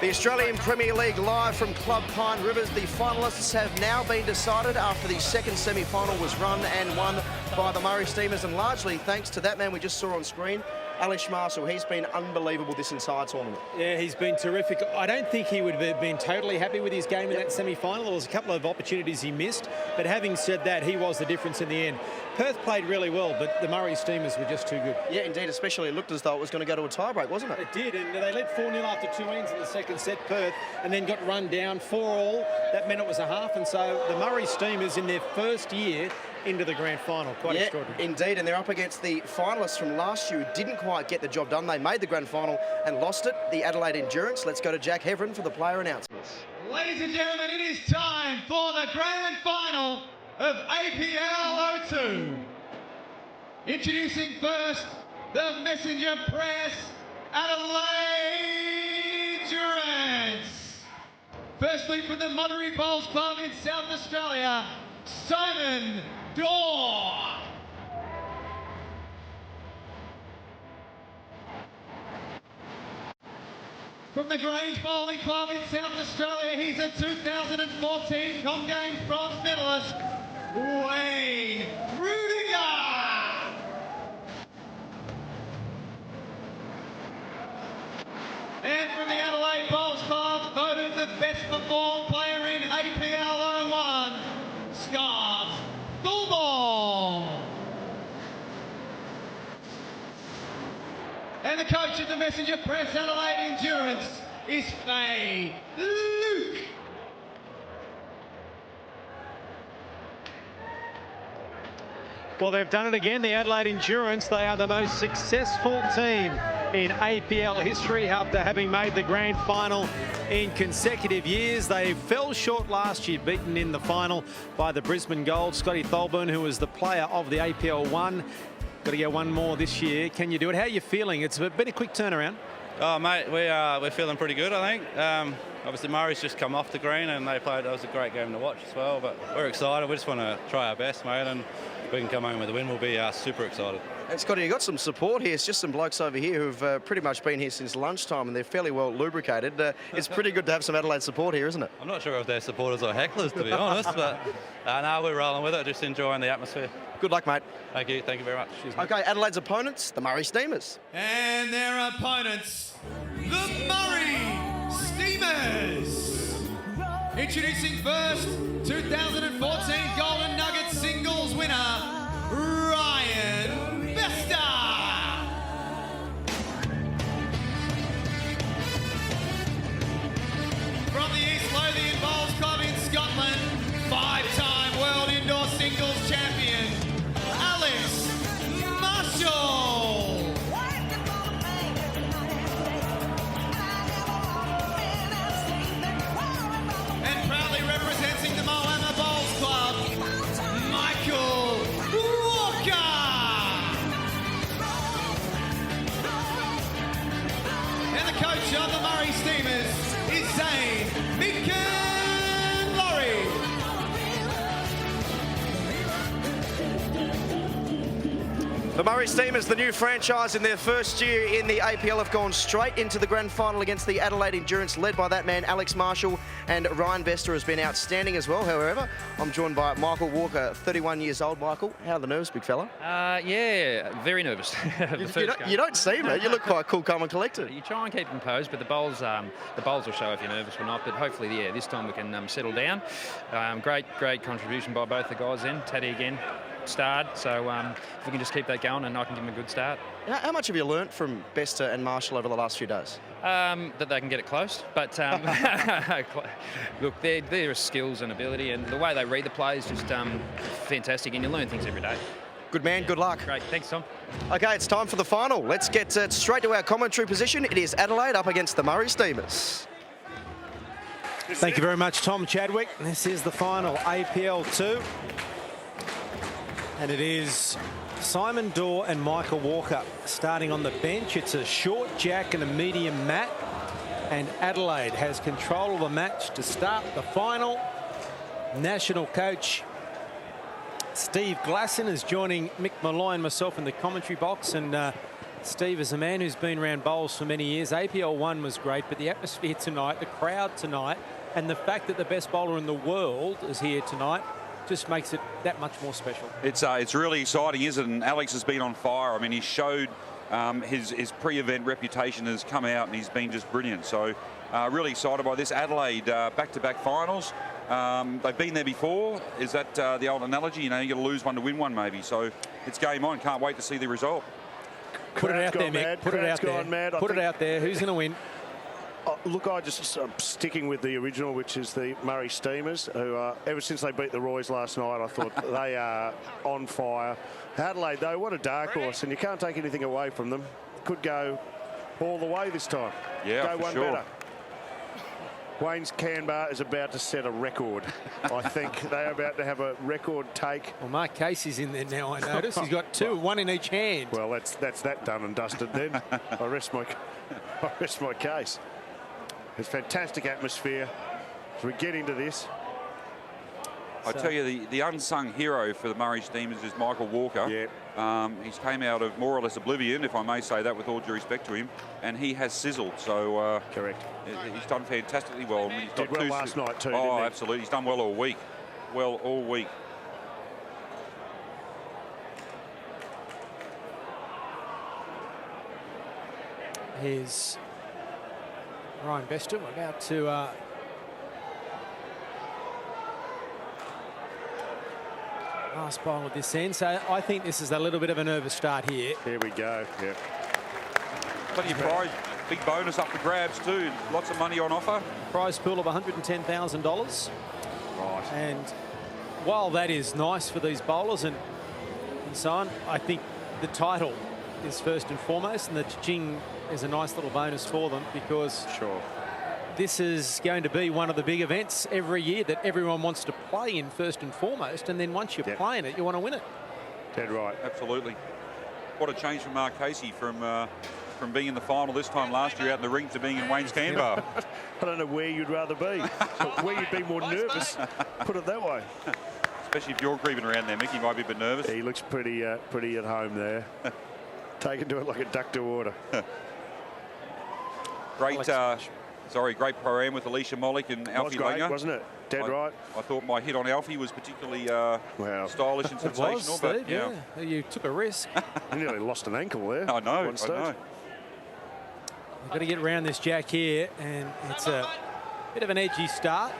The Australian Premier League live from Club Pine Rivers. The finalists have now been decided after the second semi-final was run and won by the Murray Steamers, and largely thanks to that man we just saw on screen, Alex Marshall. He's been unbelievable this entire tournament. Yeah, he's been terrific. I don't think he would have been totally happy with his game in that semi-final. There was a couple of opportunities he missed, but having said that, he was the difference in the end. Perth played really well, but the Murray Steamers were just too good. Yeah, indeed, especially it looked as though it was going to go to a tie-break, wasn't it? It did, and they led 4-0 after 2 innings in the second set, Perth, and then got run down 4-all. That meant it was a half, and so the Murray Steamers in their first year into the grand final. Quite extraordinary. Indeed, and they're up against the finalists from last year who didn't quite get the job done. They made the grand final and lost it, the Adelaide Endurance. Let's go to Jack Hevron for the player announcements. Ladies and gentlemen, it is time for the grand final of APL02. Introducing first, the Messenger Press, Adelaide Endurance. Firstly, from the Monterey Bowls Club in South Australia, Simon Dorr. From the Grange Bowling Club in South Australia, he's a 2014 Com Games bronze medalist, Wayne Rudiger. And from the Adelaide Bowls Club, voted the best performed player in APL01, Scott Bullball. And the coach of the Messenger Press Adelaide Endurance is Faye Luke. Well, they've done it again, the Adelaide Endurance. They are the most successful team in APL history after having made the grand final in consecutive years. They fell short last year, beaten in the final by the Brisbane Gold, 𝘱𝘳𝘦𝘴𝘦𝘥, who was the player of the APL1. Got to get one more this year. Can you do it? How are you feeling? It's been a quick turnaround. Oh, mate, we're feeling pretty good, I think. Obviously, Murray's just come off the green and they played. That was a great game to watch as well. But we're excited. We just want to try our best, mate. And if we can come home with a win, we'll be super excited. And Scotty, you've got some support here. It's just some blokes over here who've pretty much been here since lunchtime, and they're fairly well lubricated. It's pretty good to have some Adelaide support here, isn't it? I'm not sure if they're supporters or hecklers, to be honest, but no, we're rolling with it, just enjoying the atmosphere. Good luck, mate. Thank you very much. Cheers, okay, Adelaide's opponents, the Murray Steamers. And their opponents, the Murray Steamers. Introducing first, 2014 Golden Nugget singles winner, Ryan Vesta. From the East Lothian Bowls Club in Scotland, 5-time World Indoor Singles Champion, Alex Marshall. And proudly representing the Moama Bowls Club, Michael Walker. And the coach of the Murray Steamers is 𝘱𝘳𝘦𝘴𝘦𝘥. The Murray Steamers, the new franchise in their first year in the APL, have gone straight into the grand final against the Adelaide Endurance, led by that man, Alex Marshall, and Ryan Vesta has been outstanding as well. However, I'm joined by Michael Walker, 31 years old. Michael, how are the nerves, big fella? Yeah, very nervous. You don't seem it. You look quite cool, calm and collected. You try and keep composed, but the bowls will show if you're nervous or not. But hopefully, yeah, this time we can settle down. Great contribution by both the guys then. Taddy again starred, so if we can just keep that going and I can give them a good start. How much have you learnt from Vesta and Marshall over the last few days? That they can get it close, but look, their skills and ability and the way they read the play is just fantastic, and you learn things every day. Good man, good luck. Great, thanks Tom. Okay, it's time for the final. Let's get straight to our commentary position. It is Adelaide up against the Murray Steamers. Thank you very much, Tom Chadwick. This is the final, APL2. And it is Simon Dorr and Michael Walker starting on the bench. It's a short jack and a medium mat. And Adelaide has control of the match to start the final. National coach Steve Glasson is joining Mick Malloy and myself in the commentary box. And Steve, as a man who's been around bowls for many years, APL1 was great, but the atmosphere tonight, the crowd tonight, and the fact that the best bowler in the world is here tonight just makes it that much more special. It's really exciting, isn't it? And Alex has been on fire. I mean, he showed his pre-event reputation has come out, and he's been just brilliant. So really excited by this. Adelaide back-to-back finals. They've been there before. Is that the old analogy? You know, you got to lose one to win one, maybe. So it's game on. Can't wait to see the result. Put it out there, Mick. Put it out there. Put it out there. Who's going to win? Look, I'm sticking with the original, which is the Murray Steamers, who ever since they beat the Roys last night, I thought they are on fire. Adelaide, though, what a dark horse, and you can't take anything away from them. Could go all the way this time. Yeah, go for one sure. better. 𝘗𝘳𝘥𝘴𝘦𝘴𝘕 is about to set a record. I think they're about to have a record take. Well, Mark Casey's in there now, I notice. He's got two, one in each hand. Well, that's that done and dusted then. I rest my case. It's fantastic atmosphere as we get into this. I tell you, the unsung hero for the Murray Steamers is Michael Walker. Yeah. He's came out of more or less oblivion, if I may say that with all due respect to him, and he has sizzled. So correct. He's done fantastically well. He's Did well last night too. Oh, didn't he? absolutely. He's done well all week. Well, all week. Here's Ryan Bester about to last bowl of this end. So I think this is a little bit of a nervous start here. Here we go. Yeah. Plenty of prize, big bonus up for grabs too. Lots of money on offer. Prize pool of $110,000. Right. And while that is nice for these bowlers and so on, I think the title is first and foremost, and the 𝘗𝘵 is a nice little bonus for them, because Sure. this is going to be one of the big events every year that everyone wants to play in first and foremost, and then once you're playing it, you want to win it. Dead right. Absolutely. What a change from Mark Casey from being in the final this time last year out in the ring to being in Wayne's Canberra. I don't know where you'd rather be. Where you'd be more nervous. Put it that way. Especially if you're creeping around there, Mick, you might be a bit nervous. He looks pretty at home there. Taken to it like a duck to water. Great, great program with 𝘱𝘳𝘦𝘴𝘦𝘥 and Alfie great, Langer. wasn't it? Dead right. I thought my hit on Alfie was particularly stylish and It was, sensational, but Steve, yeah. You took a risk. He nearly lost an ankle there. I know, one stage. I know. We've got to get around this jack here, and it's a bit of an edgy start.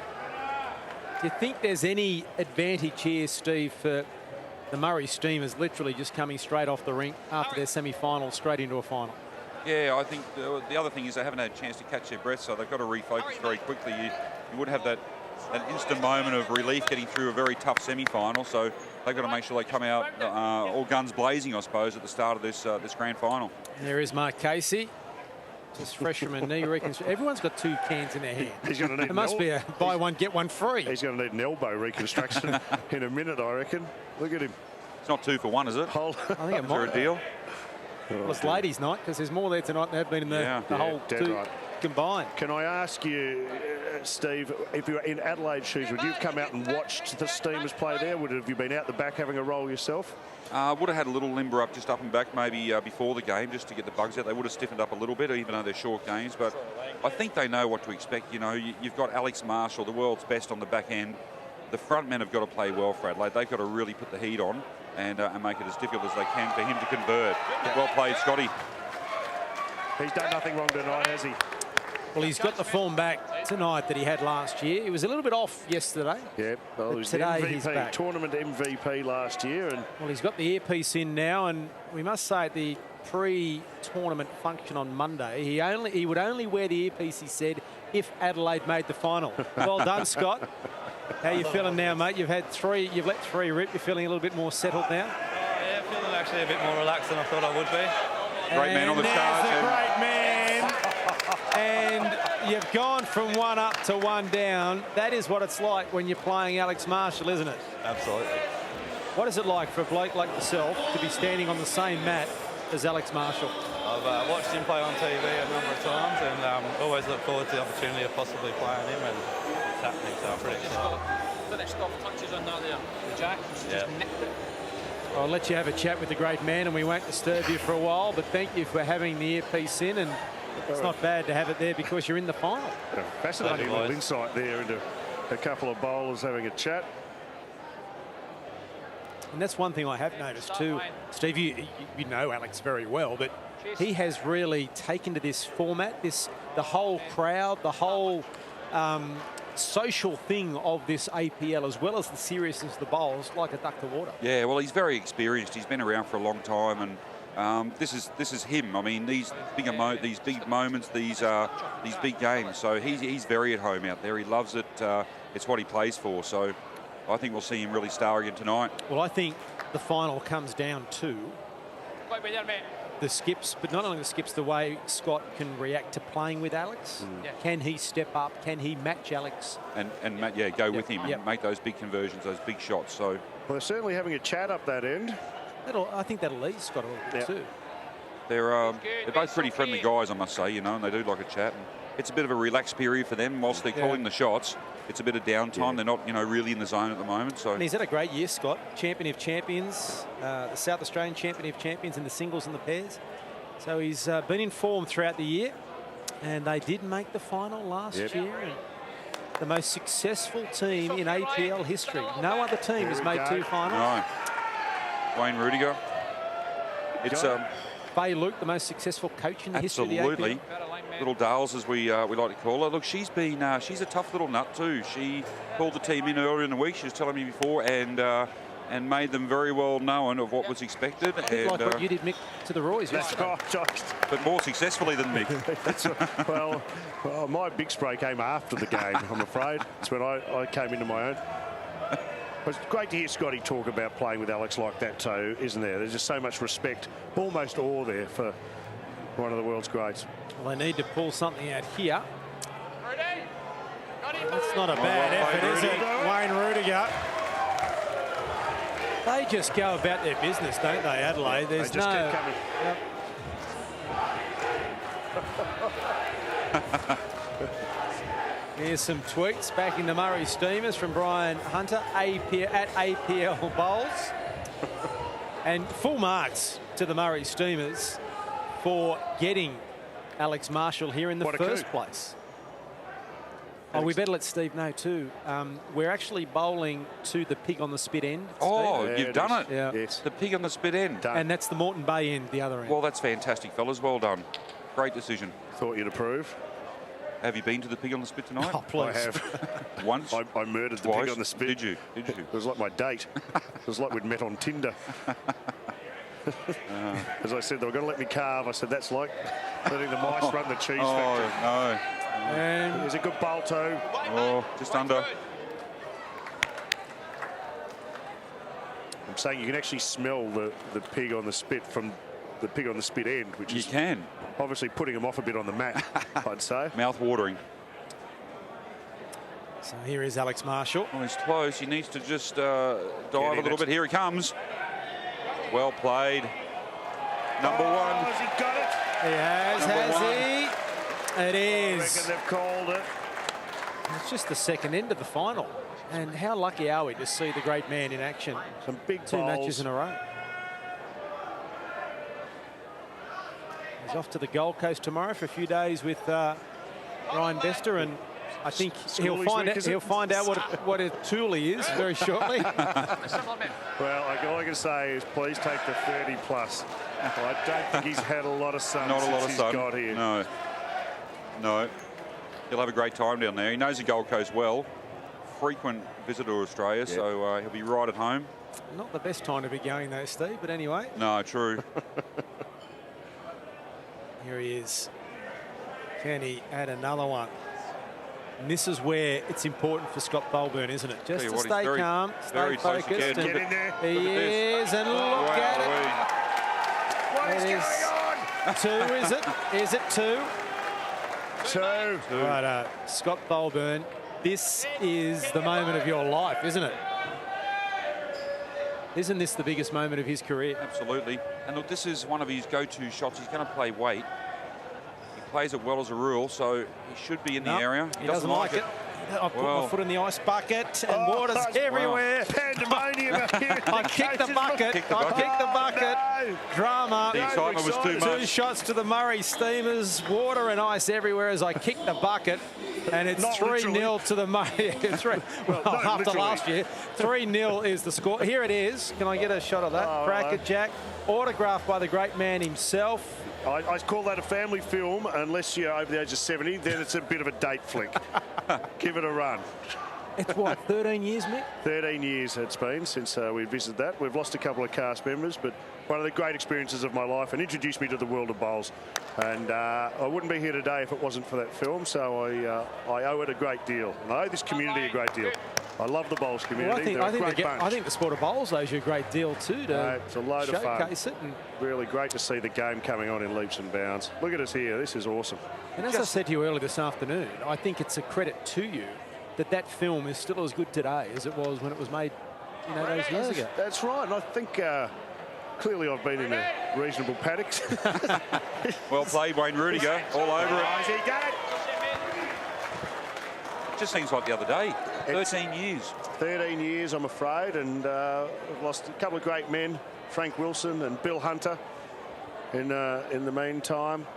Do you think there's any advantage here, Steve, for the Murray Steamers literally just coming straight off the rink after their semi-final straight into a final? Yeah, I think the other thing is they haven't had a chance to catch their breath, so they've got to refocus very quickly. You would have that instant moment of relief getting through a very tough semi-final, so they've got to make sure they come out all guns blazing, I suppose, at the start of this grand final. There is Mark Casey. Just fresh from a knee reconstruction. Everyone's got two cans in their hand. He's going to need. It must be a buy one get one free. He's going to need an elbow reconstruction in a minute, I reckon. Look at him. It's not 2 for 1, is it? I think it Is there might. a deal? Well, it's ladies' night, because there's more there tonight than there have been in the whole dead two right. combined. Can I ask you, Steve, if you were in Adelaide shoes, would you have come out and watched the Steamers play there? Have you been out the back having a roll yourself? Would have had a little limber up just up and back maybe before the game just to get the bugs out. They would have stiffened up a little bit, even though they're short games. But I think they know what to expect. You know, you've got Alex Marshall, the world's best on the back end. The front men have got to play well for Adelaide. They've got to really put the heat on and make it as difficult as they can for him to convert. Well played, Scotty. He's done nothing wrong tonight, has he? Well, he's got the form back tonight that he had last year. He was a little bit off yesterday. Yeah, well, he was the today MVP, he's back. tournament MVP last year. And Well, he's got the earpiece in now, and we must say at the pre-tournament function on Monday, he would only wear the earpiece, he said, if Adelaide made the final. Well done, Scott. How you feeling now, mate? You've let three rip. You're feeling a little bit more settled now? Yeah, feeling actually a bit more relaxed than I thought I would be. Great man on the there's charge. a great man. And you've gone from one up to one down. That is what it's like when you're playing Alex Marshall, isn't it? Absolutely. What is it like for a bloke like yourself to be standing on the same mat as Alex Marshall? I've watched him play on TV a number of times, and always look forward to the opportunity of possibly playing him, and it's happening, so I'm pretty excited. Finished off touches on that there. Jack just nicked it. I'll let you have a chat with the great man, and we won't disturb you for a while, but thank you for having the earpiece in, and it's not bad to have it there because you're in the final. Fascinating little insight there into a couple of bowlers having a chat. And that's one thing I have noticed too. Steve, you know Alex very well, but he has really taken to this format, the whole crowd, the whole social thing of this APL, as well as the seriousness of the bowls, like a duck to water. Yeah, well, he's very experienced. He's been around for a long time, and this is him. I mean, these big moments, these big games. So he's very at home out there. He loves it. It's what he plays for. So I think we'll see him really star again tonight. Well, I think the final comes down to the skips, but not only the skips, the way Scott can react to playing with Alex. Can he step up? Can he match Alex? And go with him and make those big conversions, those big shots. So Well, they're certainly having a chat up that end. I think that'll ease Scott a little bit too. they're both pretty friendly guys, I must say, you know, and they do like a chat. And it's a bit of a relaxed period for them whilst they're calling the shots. It's a bit of downtime. They're not, you know, really in the zone at the moment. So and he's had a great year, Scott. Champion of champions, the South Australian champion of champions in the singles and the pairs. So he's been in form throughout the year, and they did make the final last year. And the most successful team in APL history. No other team has made 2 finals. No. _𝘗𝘳𝘥𝘆. It's Faye Luke, the most successful coach in the history of the absolutely. APL. Little Dales, as we like to call her. Look, she's a tough little nut too. She called the team in earlier in the week. She was telling me before, and made them very well known of what was expected. And, like what you did, Mick, to the Roys. But more successfully than Mick. well, my big spray came after the game, I'm afraid. It's when I came into my own. It's great to hear Scotty talk about playing with Alex like that too, isn't there? There's just so much respect, almost awe there for one of the world's greats. Well, they need to pull something out here. That's not a bad effort, is it? 𝘗𝘳𝘥𝘆. They just go about their business, don't they, Adelaide? There's They just no... keep coming. Here's some tweets back in the Murray Steamers from Brian Hunter at APL Bowls. And full marks to the Murray Steamers for getting Alex Marshall here in the first place. Oh, we better let Steve know too. We're actually bowling to the pig on the spit end. Oh, Yeah, you've done it. Yeah. Yes. The pig on the spit end. Done. And that's the Moreton Bay end, the other end. Well, that's fantastic, fellas. Well done. Great decision. Thought you'd approve. Have you been to the pig on the spit tonight? Oh, please. I have. Once? I murdered the Twice? pig on the spit. Did you? It was like my date. It was like we'd met on Tinder. As I said, they were going to let me carve. I said, that's like letting the mice run the cheese factory. No. And There's a good bowl too. Oh, just under. I'm saying you can actually smell the pig on the spit from the pig on the spit end, which You is can. obviously putting them off a bit on the mat, I'd say. Mouth watering. so here is Alex Marshall. Well, he's close. He needs to just dive a in little it. bit. Here he comes. Well played. Number one. Has he got it? He has he? It I is. reckon they've called it. It's just the second end of the final. And how lucky are we to see the great man in action? Some big 2 bowls. matches in a row. He's off to the Gold Coast tomorrow for a few days with Ryan Bester, and I think he'll find out what a tool he is very shortly. Well, all I can say is please take the 30 plus. I don't think he's had a lot of sun Not a since lot of he's sun. got here. No. He'll have a great time down there. He knows the Gold Coast well. Frequent visitor to Australia, so he'll be right at home. Not the best time to be going though, Steve, but anyway. No, true. Here he is. Can he add another one? And this is where it's important for Scott Bolburn, isn't it? Just to stay calm, stay focused. Get in there. He is, and look at it. What is It is going on? 2, is it? Is it 2? 2. Right, Scott Bolburn, this is the moment of your life, isn't it? Isn't this the biggest moment of his career? Absolutely. And look, this is one of his go-to shots. He's going to play weight. He plays it well as a rule, so he should be in the area. He doesn't like it. I put my foot in the ice bucket and water's everywhere. Pandemonium out here. I kicked the bucket. I kicked the bucket. No. Drama. The excitement was too much. 2 shots to the Murray Steamers. Water and ice everywhere as I kicked the bucket. And it's 3-0 to the Murray. After literally. last year, 3-0 is the score. Here it is. Can I get a shot of that? Crackerjack. Autographed by the great man himself. I call that a family film, unless you're over the age of 70, then it's a bit of a date flick. Give it a run. It's what, 13 years, Mick? 13 years it's been since we visited that. We've lost a couple of cast members, but one of the great experiences of my life, and introduced me to the world of bowls. And I wouldn't be here today if it wasn't for that film, so I owe it a great deal. And I owe this community a great deal. I love the bowls community. Well, I think the sport of bowls owes you a great deal too to it's a load of fun. showcase it. And really great to see the game coming on in leaps and bounds. Look at us here. This is awesome. And as I said to you earlier this afternoon, I think it's a credit to you that film is still as good today as it was when it was made, those years ago. That's right. And I think clearly I've been in a reasonable paddock. Well played, Wayne Rudiger. All over it. He got it. Just seems like the other day. 13 years. 13 years, I'm afraid, and we've lost a couple of great men, Frank Wilson and Bill Hunter, in the meantime.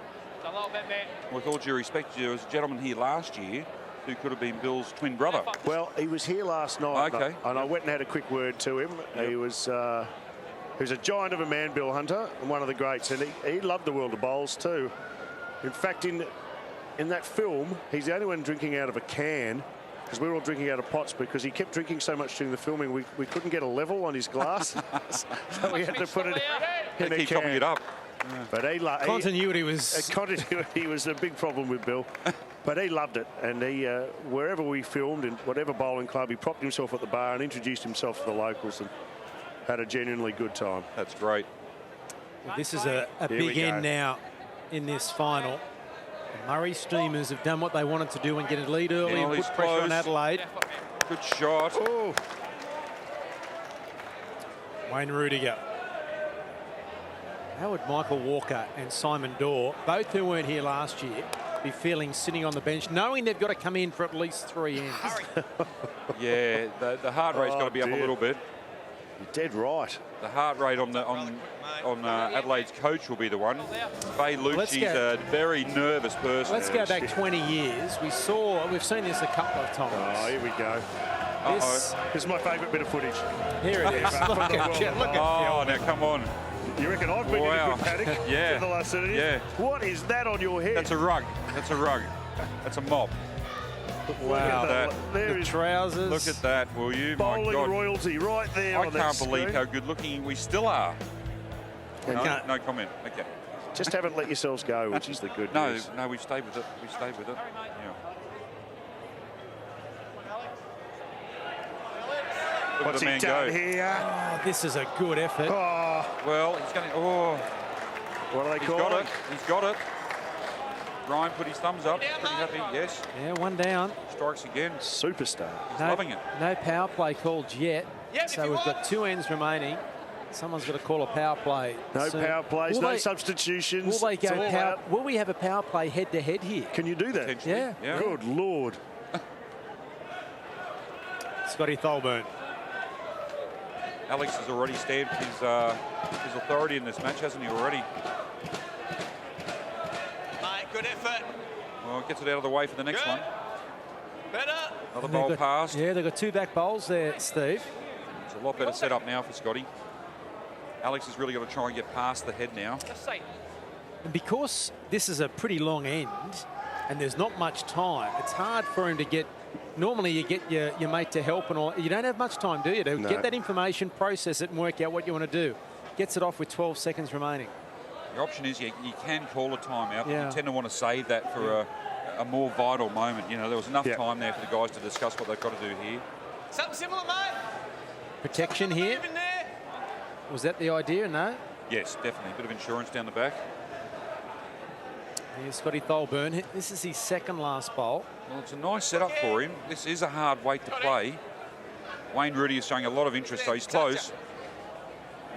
With all due respect, there was a gentleman here last year who could have been Bill's twin brother. Well, he was here last night, Okay. and I went and had a quick word to him. Yep. He was a giant of a man, Bill Hunter, and one of the greats, and he loved the world of bowls too. In fact, in that film, he's the only one drinking out of a can, because we were all drinking out of pots, because he kept drinking so much during the filming, we couldn't get a level on his glass. So we had to put it in a Keep can. topping it up. But Continuity was... Continuity was a big problem with Bill. But he loved it, and he wherever we filmed, in whatever bowling club, he propped himself at the bar and introduced himself to the locals and had a genuinely good time. That's great. Well, this is a big end now in this final. The Murray Steamers have done what they wanted to do and get a lead early and put pressure on Adelaide. Good shot. Oh. Wayne Rudiger. How would Michael Walker and Simon Dorr, both who weren't here last year, be feeling sitting on the bench, knowing they've got to come in for at least 3 ends? Yeah, the heart rate's got to be up a little bit. You're dead right. The heart rate on Adelaide's coach will be the one. Lucci's a very nervous person. Let's go back 20 years. We've seen this a couple of times. Oh, here we go. This is my favourite bit of footage. Here it is. Look at now come on. You reckon I've been in a good paddock yeah. for the last 30 years? Yeah. What is that on your head? That's a rug. That's a rug. That's a mop. Wow. There is trousers. Look at that, will you? Bowling My God. royalty right there. I can't believe how good looking we still are. No comment. Okay. Just haven't let yourselves go, which is the good news. No, we've stayed with it. We've stayed with it. Yeah. What's he done here? Oh, this is a good effort. Oh. Well, he's going to... Oh. What do they call got it? He's got it. Ryan put his thumbs up. Pretty happy, yes. Yeah, one down. Strikes again. Superstar. He's loving it. No power play called yet. So we've got 2 ends remaining. Someone's got to call a power play. No power plays, no substitutions. Will they go will we have a power play head-to-head here? Can you do that? Yeah. Good Lord. 𝘗𝘳𝘦𝘴𝘦𝘯𝘵. Alex has already stamped his authority in this match, hasn't he, already? Mate, good effort. Well, gets it out of the way for the next one. Better. Another bowl passed. Yeah, they've got 2 back bowls there, Steve. It's a lot better set up now for Scotty. Alex has really got to try and get past the head now. And because this is a pretty long end and there's not much time, it's hard for him to get... Normally you get your mate to help and all. You don't have much time, do you, to get that information, process it and work out what you want to do. Gets it off with 12 seconds remaining. The option is you can call a timeout, but you tend to want to save that for a more vital moment. You know, there was enough time there for the guys to discuss what they've got to do here. Something similar, mate. Protection here. Was that the idea? No? Yes, definitely. A bit of insurance down the back. Here's 𝘗𝘳𝘧𝘁𝘗𝘁. This is his second last bowl. Well, it's a nice setup for him. This is a hard weight to play. Wayne Rudy is showing a lot of interest, though. He's close.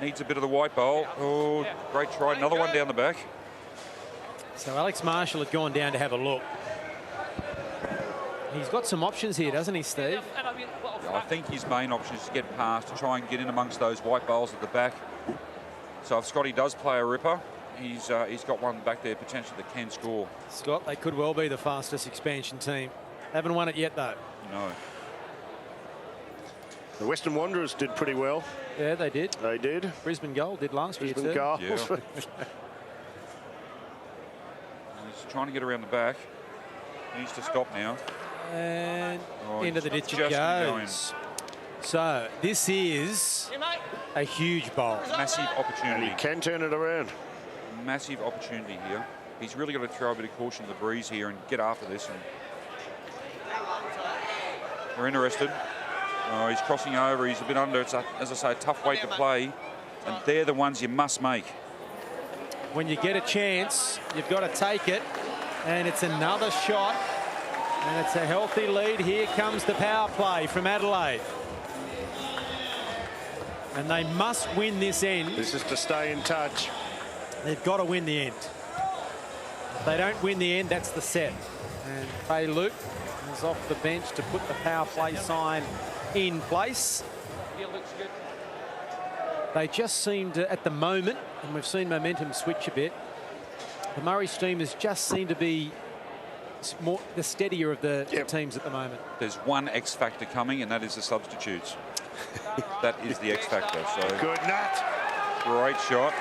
Needs a bit of the white bowl. Oh, great try. Another one down the back. So Alex Marshall had gone down to have a look. He's got some options here, doesn't he, Steve? Yeah, I think his main option is to get past, to try and get in amongst those white bowls at the back. So if Scotty does play a ripper, he's got one back there potentially that can score. Scott, they could well be the fastest expansion team. Haven't won it yet, though. No. The Western Wanderers did pretty well. Yeah, they did. They did. Brisbane Gold did last year, Brisbane too. Gold. Yeah. He's trying to get around the back. He needs to stop now. And Oh, into the he's ditch it just gonna go goes. So this is a huge bowl. Massive And opportunity. he can turn it around. Massive opportunity here. He's really got to throw a bit of caution to the breeze here and get after this. And we're interested. Oh, he's crossing over. He's a bit under. It's, as I say, a tough weight to play. And they're the ones you must make. When you get a chance, you've got to take it. And it's another shot. And it's a healthy lead. Here comes the power play from Adelaide. And they must win this end. This is to stay in touch. They've got to win the end. If they don't win the end, that's the set. And Faye Luke is off the bench to put the power play sign in place. They just seem to, at the moment, and we've seen momentum switch a bit, the Murray Steamers just seem to be more the steadier of the teams at the moment. There's one X factor coming, and that is the substitutes. That is the X factor. So Good nut. great shot.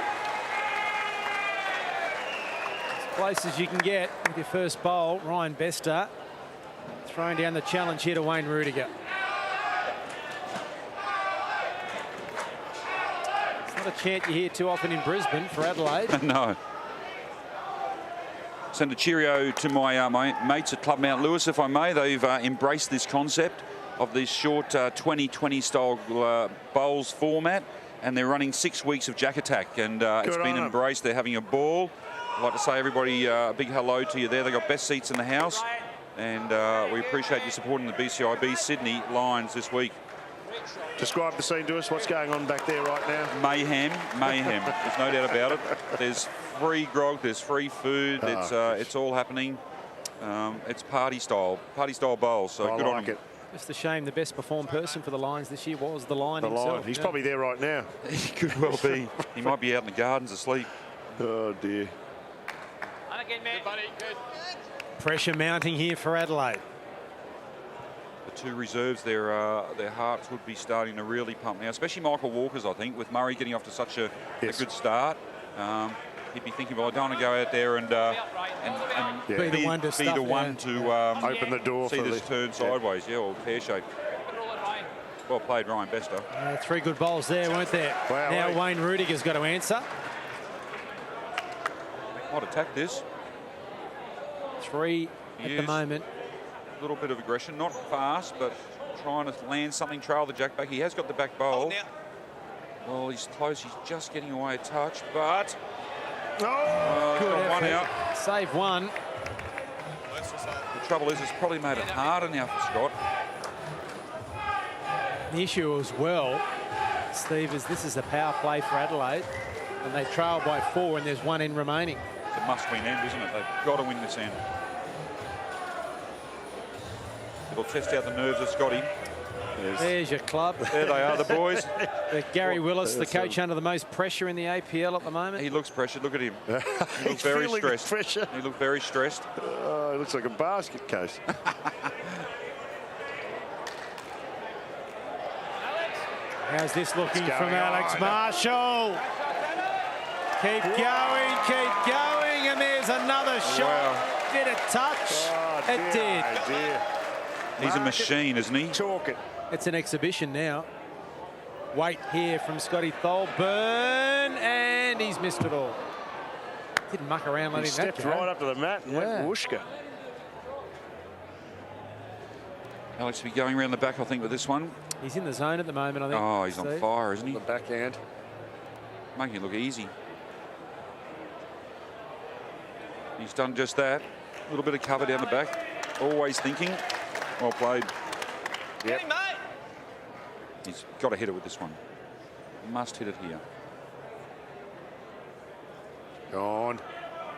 As close as you can get with your first bowl. Ryan Bester throwing down the challenge here to 𝘱𝘳𝘦𝘴𝘦𝘥. It's not a chant you hear too often in Brisbane for Adelaide. No. Send a cheerio to my mates at Club Mount Lewis, if I may. They've embraced this concept of this short 2020 style bowls format, and they're running 6 weeks of Jack Attack, and it's been embraced. They're having a ball. I'd like to say everybody a big hello to you there. They've got best seats in the house, and we appreciate you supporting the BCIB Sydney Lions this week. Describe the scene to us. What's going on back there right now? Mayhem, mayhem. There's no doubt about it. There's free grog, there's free food. It's all happening. It's party style bowls. So good on them. Just a shame the best performed person for the Lions this year was the Lion himself. Lion. He's probably there right now. He could well be. He might be out in the gardens asleep. Oh dear. Pressure mounting here for Adelaide. The two reserves, their hearts would be starting to really pump now, especially Michael Walker's, I think, with Murray getting off to such a good start. He'd be thinking, well, I don't want to go out there and be the one to open the door see for this turn sideways, or pear-shaped. Well played, Ryan Bester. 3 good bowls there, weren't there? Wow, now 𝘱𝘳𝘦𝘴𝘱𝘕's got to answer. Might attack this. 3 at the moment. A little bit of aggression, not fast, but trying to land something, trail the jack back. He has got the back bowl. Well, he's close. He's just getting away a touch, but he's got one out. Save one. The trouble is, it's probably made it harder now for Scott. The issue as well, Steve, is this is a power play for Adelaide, and they trail by 4, and there's 1 end remaining. It's a must-win end, isn't it? They've got to win this end. It'll test out the nerves of Scotty. There's your club. There they are, the boys. Gary Willis, the coach under the most pressure in the APL at the moment. He looks pressured. Look at him. He looks very stressed. Pressure. He looked very stressed. Oh, it looks like a basket case. How's this looking from Alex Marshall? Keep going, and there's another shot. Wow. Did it touch? It did. Oh, dear. He's a machine, isn't he? Chalk it. It's an exhibition now. Wait here from Scotty Thorburn, and he's missed it all. Didn't muck around letting that go. Stepped right up to the mat and went whooshka. Alex will be going around the back, I think, with this one. He's in the zone at the moment, I think. Oh, he's on fire, isn't he? The backhand. Making it look easy. He's done just that. A little bit of cover down the back. Always thinking. Well played. Yep. He's got to hit it with this one. Must hit it here. Gone.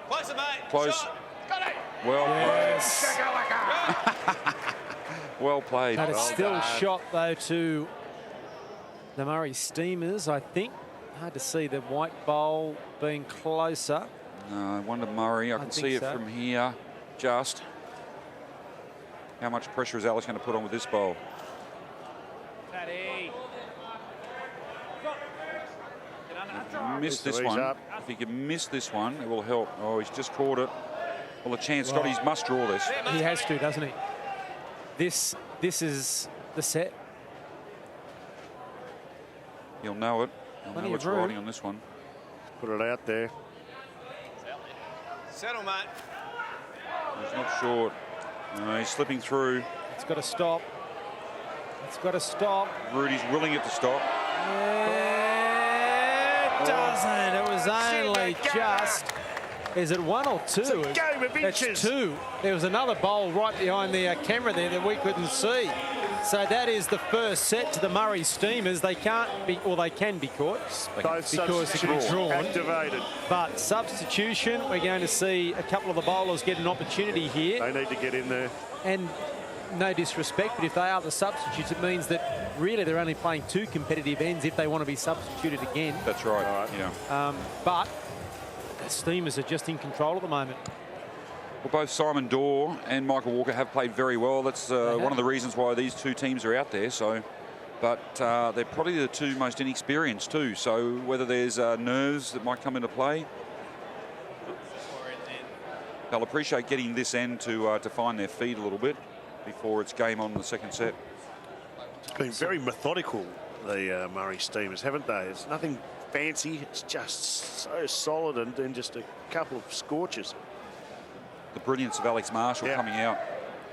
Closer, mate. Close. Shot. Got it. Well yes. played. Well played. But it's Well still done. shot, though, to the Murray Steamers, I think. Hard to see the white bowl being closer. No, I wonder Murray. I can see it so. from here. Just how much pressure is Alex going to put on with this bowl? Missed this one. If he can miss this one, it will help. Oh, he's just caught it. Well, a chance. Scotty's must draw this. He has to, doesn't he? This is the set. He'll know it. He'll Plenty know of what's room. riding on this one. Put it out there. Settle, mate. He's not short. No, he's slipping through. It's got to stop. It's got to stop. Rudy's willing it to stop. It doesn't. It was only just. Is it one or two? It's a game of inches. It's two. There was another bowl right behind the camera there that we couldn't see. So that is the first set to the Murray Steamers. They can't be, or they can be caught Both because it's drawn. activated. But substitution, we're going to see a couple of the bowlers get an opportunity here. They need to get in there. And no disrespect, but if they are the substitutes, it means that really they're only playing two competitive ends if they want to be substituted again. That's right. Yeah. But the Steamers are just in control at the moment. Well, both Simon Dorr and Michael Walker have played very well. That's one of the reasons why these two teams are out there. So, but they're probably the two most inexperienced too. So whether there's nerves that might come into play, they'll appreciate getting this end to find their feet a little bit before it's game on in the second set. It's been very methodical, the Murray Steamers, haven't they? It's nothing fancy. It's just so solid, and then just a couple of scorches. The brilliance of Alex Marshall coming out.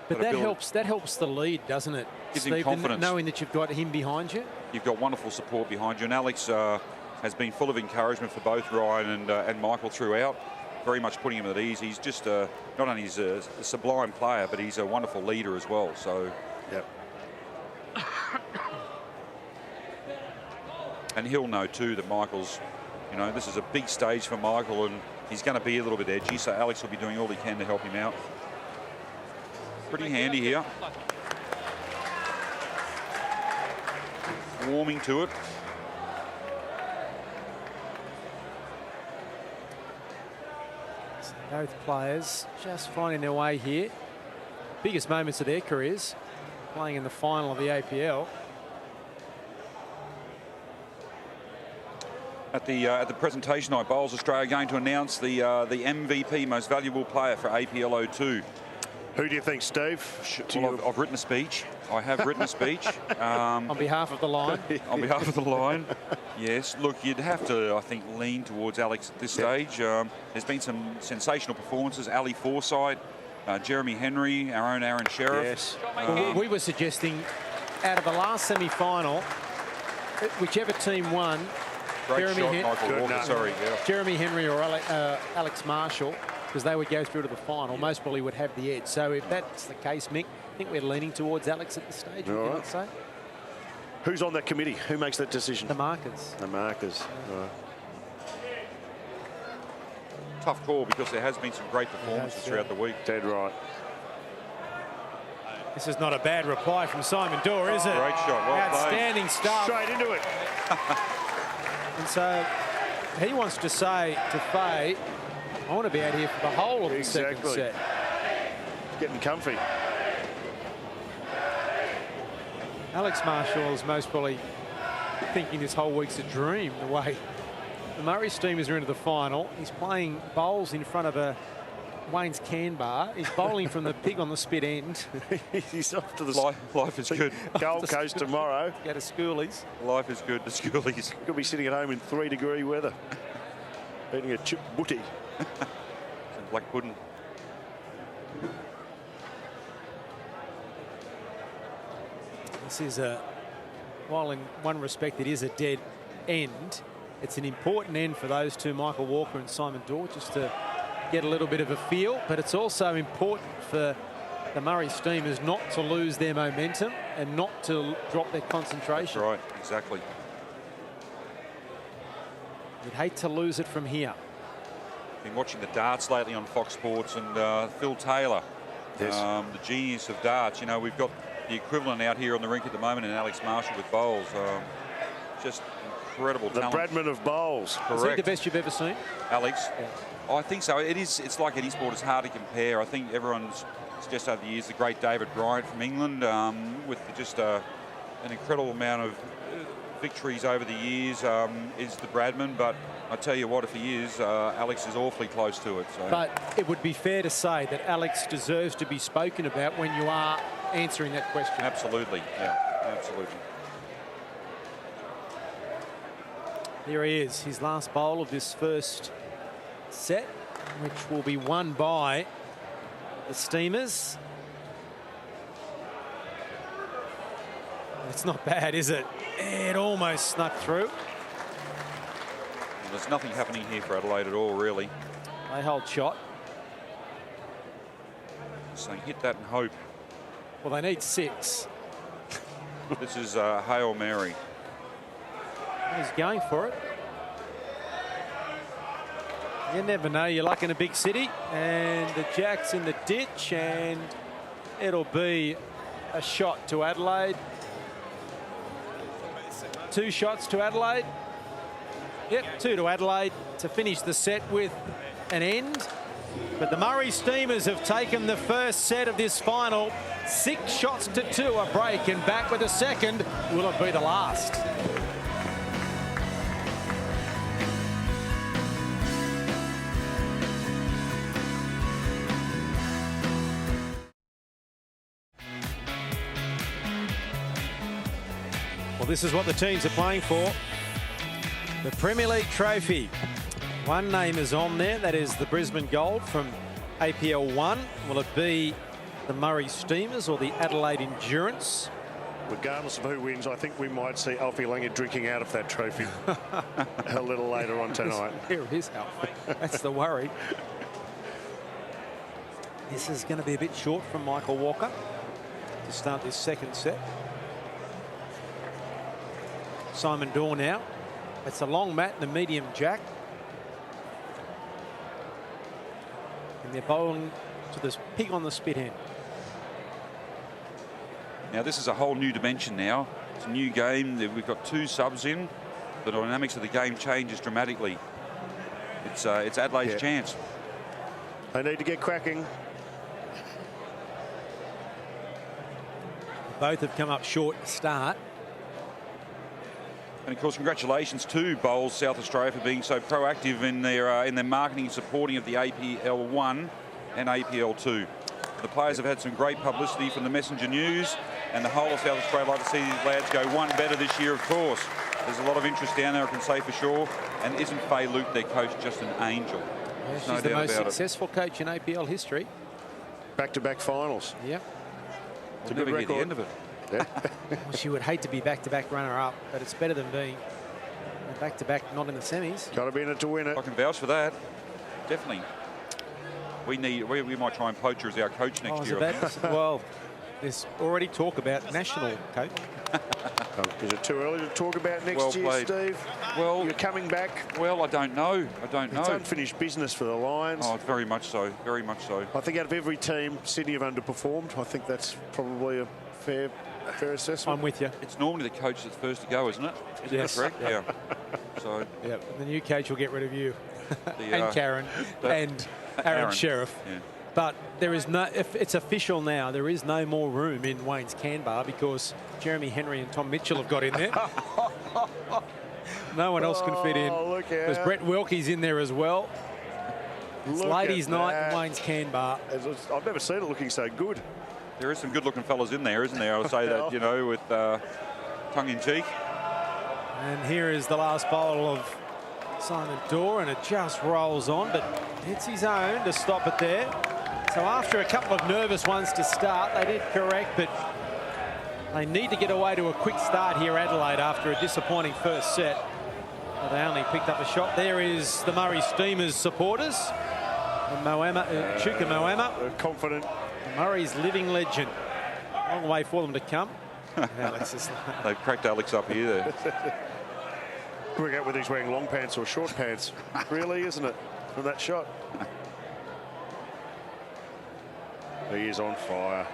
But that helps the lead, doesn't it? Gives him Steve, confidence. knowing that you've got him behind you. You've got wonderful support behind you, and Alex has been full of encouragement for both Ryan and Michael throughout. Very much putting him at ease. He's just not only is a sublime player, but he's a wonderful leader as well. So, yep. And he'll know too that Michael's, this is a big stage for Michael, and he's going to be a little bit edgy. So Alex will be doing all he can to help him out. Pretty handy here. Warming to it. So both players just finding their way here. Biggest moments of their careers, playing in the final of the APL. At the presentation night, Bowls Australia are going to announce the MVP, most valuable player for APL02. Who do you think, Steve? Well, I've written a speech. I have written a speech. On behalf of the line. On behalf of the line, yes. Look, you'd have to, I think, lean towards Alex at this stage. There's been some sensational performances. Ali Forsyth, Jeremy Henry, our own Aaron Sheriff. Yes. We were suggesting out of the last semi-final, whichever team won, Jeremy Henry or Alex Marshall, because they would go through to the final, most probably would have the edge. So if that's the case, Mick, I think we're leaning towards Alex at this stage, would you not say? Who's on that committee? Who makes that decision? The markers. The markers. Right. Tough call, because there has been some great performances throughout the week. Dead right. This is not a bad reply from Simon Dorr, is it? Great shot. Well Outstanding played. stuff. Straight into it. And so he wants to say to Faye, I want to be out here for the whole of the second set. Getting comfy. Alex Marshall is most probably thinking this whole week's a dream, the way the Murray Steamers are into the final. He's playing bowls in front of a Wayne's can bar. He's bowling from the pig on the spit end. He's off to the life is good. Gold Coast tomorrow. Go to schoolies. Life is good to schoolies. Could be sitting at home in 3-degree weather, eating a chip butty. Some black pudding. This is while in one respect it is a dead end, it's an important end for those two, Michael Walker and Simon Dorr, just to get a little bit of a feel. But it's also important for the Murray Steamers not to lose their momentum and not to drop their concentration. That's right, exactly. You'd hate to lose it from here. Been watching the darts lately on Fox Sports, and Phil Taylor, the genius of darts. We've got the equivalent out here on the rink at the moment in Alex Marshall with bowls. Just incredible The talent. Bradman of bowls. Is he the best you've ever seen? Alex? Yeah. I think so. It's like any sport. It's hard to compare. I think everyone's suggested over the years the great David Bryant from England with just an incredible amount of victories over the years is the Bradman. But I tell you what, if he is, Alex is awfully close to it. So. But it would be fair to say that Alex deserves to be spoken about when you are answering that question. Absolutely, yeah, absolutely. Here he is, his last bowl of this first set, which will be won by the Steamers. It's not bad, is it? It almost snuck through. There's nothing happening here for Adelaide at all, really. They hold shot. So hit that and hope. Well, they need 6. This is Hail Mary. He's going for it. You never know. You're luck in a big city. And the jack's in the ditch. And it'll be a shot to Adelaide. 2 shots to Adelaide. Yep, 2 to Adelaide to finish the set with an end. But the Murray Steamers have taken the first set of this final. 6 shots to 2, a break, and back with a second. Will it be the last? Well, this is what the teams are playing for. The Premier League trophy. One name is on there. That is the Brisbane Gold from APL 1. Will it be the Murray Steamers or the Adelaide Endurance? Regardless of who wins, I think we might see 𝘱𝘳𝘦𝘴𝘦𝘥 drinking out of that trophy a little later on tonight. Here it is, Alf. That's the worry. This is going to be a bit short from Michael Walker to start this second set. Simon Dorr now. It's a long mat and a medium jack. And they're bowling to this pig on the spit end. Now this is a whole new dimension now. It's a new game. We've got 2 subs in. The dynamics of the game changes dramatically. It's Adelaide's chance. They need to get cracking. Both have come up short to start. And of course, congratulations to Bowls South Australia for being so proactive in their marketing and supporting of the APL 1 and APL 2. The players have had some great publicity from the Messenger News, and the whole of South Australia like to see these lads go one better this year, of course. There's a lot of interest down there, I can say for sure. And isn't Faye Luke, their coach, just an angel? Yeah, she's the most successful coach in APL history. Back-to-back finals. Yep. We'll never hear the end of it. Yeah. Well, she would hate to be back-to-back runner-up, but it's better than being back-to-back not in the semis. Got to be in it to win it. I can vouch for that. Definitely. We might try and poach her as our coach next year. Well, there's already talk about national coach. Is it too early to talk about next year, played. Steve? Well, you're coming back. Well, I don't know. It's unfinished business for the Lions. Oh, very much so. Very much so. I think out of every team, Sydney have underperformed. I think that's probably a fair assessment. I'm with you. It's normally the coach that's first to go, isn't it? Isn't Yes. that correct? Yeah. So. Yeah. The new coach will get rid of you, and Karen, and Aaron Sheriff. Yeah. But there is no, if it's official now, there is no more room in Wayne's can bar because Jeremy Henry and Tom Mitchell have got in there. No one else can fit in. Look out. Because Brett Wilkie's in there as well. It's ladies' night in Wayne's can bar. I've never seen it looking so good. There is some good-looking fellas in there, isn't there? I'll say that, you know, with tongue-in-cheek. And here is the last bowl of Simon Dorr, and it just rolls on, but it's his own to stop it there. So after a couple of nervous ones to start, they did correct, but they need to get away to a quick start here, Adelaide, after a disappointing first set. Well, they only picked up a shot. There is the Murray Steamers supporters. 𝘗𝘳𝘦𝘴𝘦𝘥. They're confident. Murray's living legend. Long way for them to come. Alex is They've cracked Alex up here. Work out whether he's wearing long pants or short pants. Really, isn't it? From that shot. He is on fire.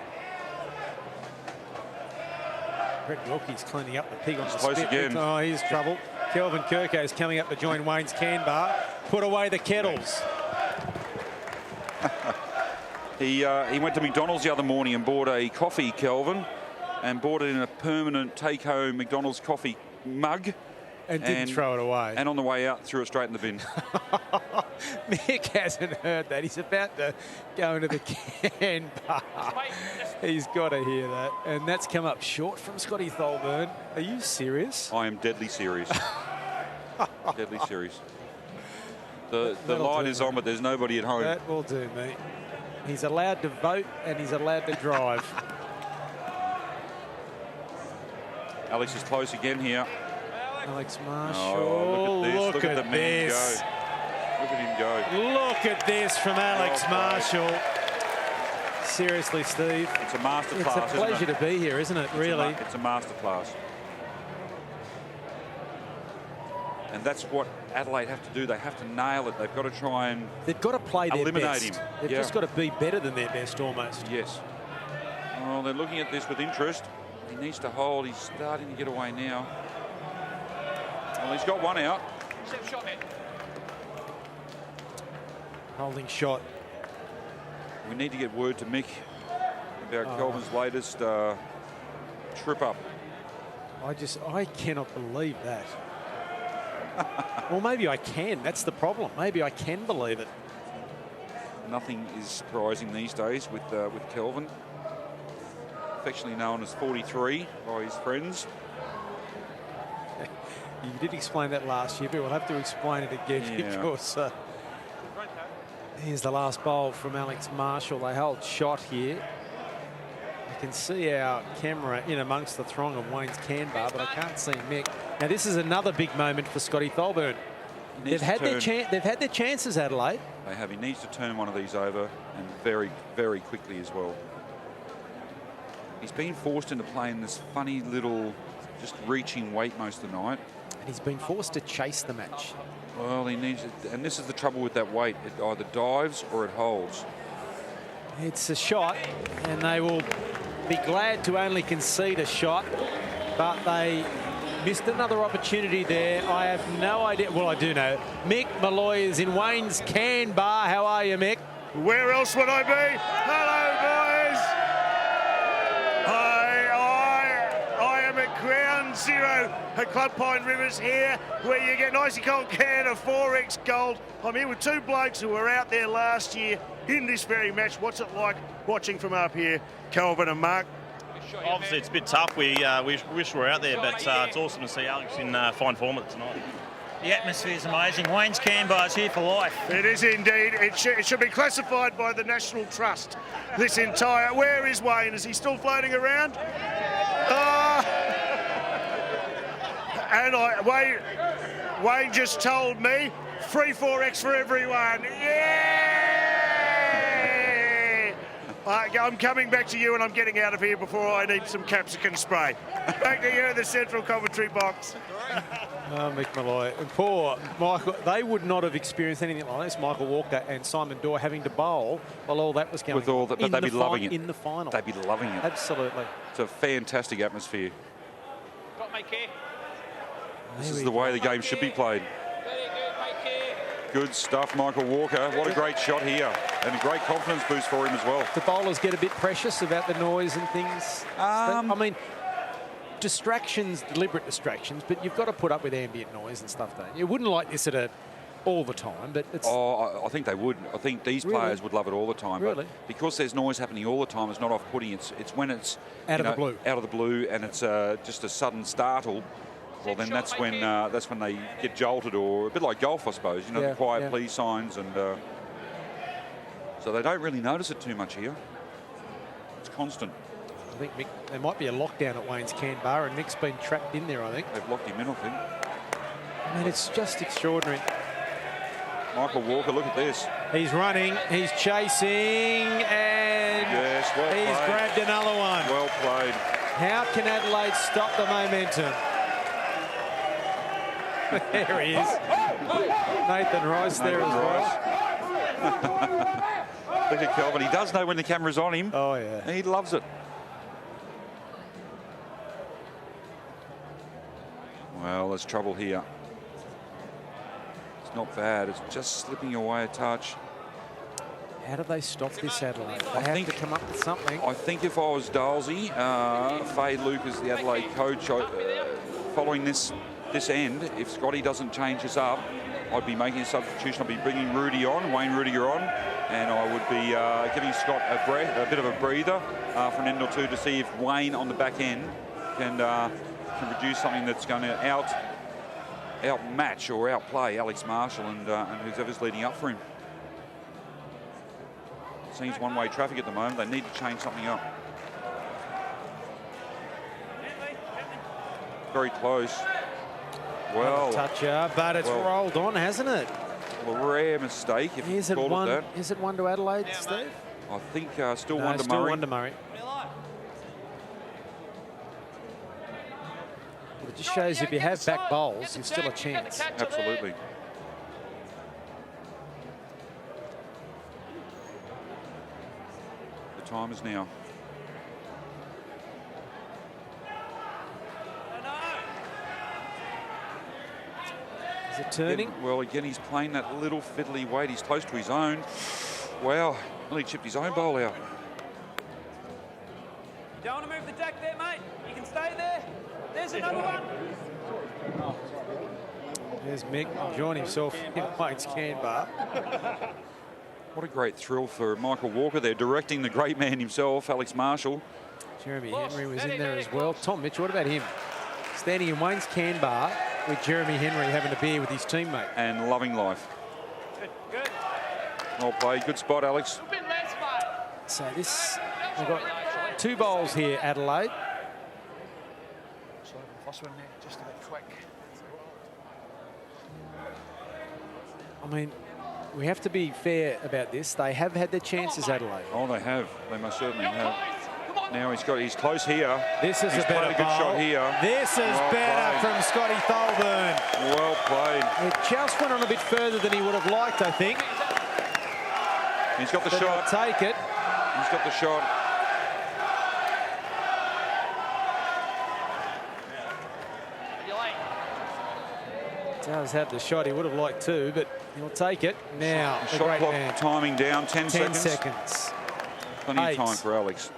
Brett Wilkie's cleaning up the pig on the Close spit. again. Oh, here's trouble. 𝘗𝘳𝘴𝘦𝘴𝘦 is coming up to join 𝘱𝘳𝘦𝘴𝘦𝘥 Put away the kettles. He went to McDonald's the other morning and bought a coffee, Kelvin, and bought it in a permanent take-home McDonald's coffee mug. And didn't throw it away. And on the way out, threw it straight in the bin. Mick hasn't heard that. He's about to go into the can bar. He's got to hear that. And that's come up short from Scotty Tholburn. Are you serious? I am deadly serious. Deadly serious. The light is on, but there's nobody at home. That will do, mate. He's allowed to vote and he's allowed to drive. Alex is close again here. Alex Marshall. Oh, look at the man go. Look at him go. Look at this from Alex Marshall. Seriously, Steve. It's a masterclass. It's a pleasure to be here, isn't it, really? It's a masterclass. And that's what Adelaide have to do. They have to nail it. They've got to try and They've got to play their eliminate best. him. They've just got to be better than their best, almost. Yes. Oh, they're looking at this with interest. He needs to hold. He's starting to get away now. Well, he's got one out. Holding shot. We need to get word to Mick about Kelvin's latest trip up. I cannot believe that. Well, maybe I can. That's the problem. Maybe I can believe it. Nothing is surprising these days with Kelvin. Affectionately known as 43 by his friends. You did explain that last year, but we'll have to explain it again because here's the last bowl from Alex Marshall. They hold shot here. You can see our camera in amongst the throng of 𝘱𝘳𝘴𝘦𝘥, but I can't see Mick. Now, this is another big moment for Scotty Tholburn. They've had their chances, Adelaide. They have. He needs to turn one of these over, and very, very quickly as well. He's been forced into playing this funny little, just reaching weight most of the night. And he's been forced to chase the match. Well, he needs it, and this is the trouble with that weight. It either dives or it holds. It's a shot, and they will be glad to only concede a shot, but they missed another opportunity there. I have no idea. Well, I do know. Mick Malloy is in 𝘱𝘳𝘴𝘦𝘥 How are you, Mick? Where else would I be? Hello, boys. I am at Ground Zero at Club Pine Rivers here, where you get an icy cold can of 4X Gold. I'm here with two blokes who were out there last year in this very match. What's it like watching from up here, Kelvin and Mark? Obviously, it's a bit tough. We wish we were out there, but it's awesome to see Alex in fine form tonight. The atmosphere is amazing. 𝘱𝘳𝘴𝘦𝘥 is here for life. It is indeed. It should be classified by the National Trust. This entire... Where is Wayne? Is he still floating around? And Wayne just told me, free 4X for everyone. Yeah! I'm coming back to you, and I'm getting out of here before I need some capsicum spray. Back to you in the central commentary box. Oh, Mick Malloy. And poor Michael, they would not have experienced anything like this. Michael Walker and Simon Dorr having to bowl while all that was going With all that, but they'd be loving it. In the final. They'd be loving it. Absolutely. It's a fantastic atmosphere. Got my care. This is the way the game should be played. Very good, my care. Good stuff, Michael Walker. What a great shot here. And a great confidence boost for him as well. The bowlers get a bit precious about the noise and things. I mean, distractions, deliberate distractions, but you've got to put up with ambient noise and stuff, don't you? You wouldn't like this all the time, but it's... Oh, I think they would. I think these players would love it all the time. Really? But because there's noise happening all the time, it's not off-putting. It's when it's... Out of the blue. Out of the blue, and it's just a sudden startle. Well, then that's when they get jolted, or a bit like golf, I suppose. You know, the quiet please signs, and so they don't really notice it too much here. It's constant. I think Mick, there might be a lockdown at 𝘱𝘳𝘴𝘦𝘥, and Mick's been trapped in there, I think. They've locked him in, I think. I mean, it's just extraordinary. Michael Walker, look at this. He's running, he's chasing, and he's grabbed another one. Well played. How can Adelaide stop the momentum? There he is. Nathan Rice there as well. Look at Kelvin. He does know when the camera's on him. Oh, yeah. He loves it. Well, there's trouble here. It's not bad. It's just slipping away a touch. How do they stop this, Adelaide? They have to come up with something. I think if I was 𝘗𝘳𝘰𝘶, Faye Lucas, the Adelaide coach, following this end, if Scotty doesn't change us up, I'd be making a substitution. I'd be bringing Rudy on, Wayne Rudiger on, and I would be giving Scott a bit of a breather for an end or two to see if Wayne on the back end can produce something that's going to outmatch or outplay Alex Marshall and whoever's leading up for him. Seems one-way traffic at the moment. They need to change something up. Very close. Well, toucher, but it's rolled on, hasn't it? Well, a rare mistake, if you call it that. Is it one to Adelaide, Steve? I think still one to still Murray. One to Murray. It just shows if you have back bowls, you've still a chance. Absolutely. The time is now. Is it turning? Well, again, he's playing that little fiddly weight. He's close to his own. Wow, nearly chipped his own bowl out. You don't want to move the deck there, mate. You can stay there. There's another one. There's Mick enjoying himself in Wayne's can bar. What a great thrill for Michael Walker there, directing the great man himself, Alex Marshall. Jeremy Henry was in there as well. Tom Mitchell, what about him? Standing in Wayne's can bar with Jeremy Henry having a beer with his teammate. And loving life. Good. Well played. Good spot, Alex. So this, we've got 2 bowls here, Adelaide. First one there, just a bit quick. I mean, we have to be fair about this. They have had their chances, Adelaide. Oh, they have. They most certainly have. Now he's close here. This is a better good shot here. This is better from Scotty Tholburn. Well played. It just went on a bit further than he would have liked, I think. He's got the shot. Take it. He's got the shot. Does have the shot. He would have liked to, but he'll take it. Now, the shot great clock man. timing down. 10 seconds. 10 seconds. Plenty 8. of time for Alex.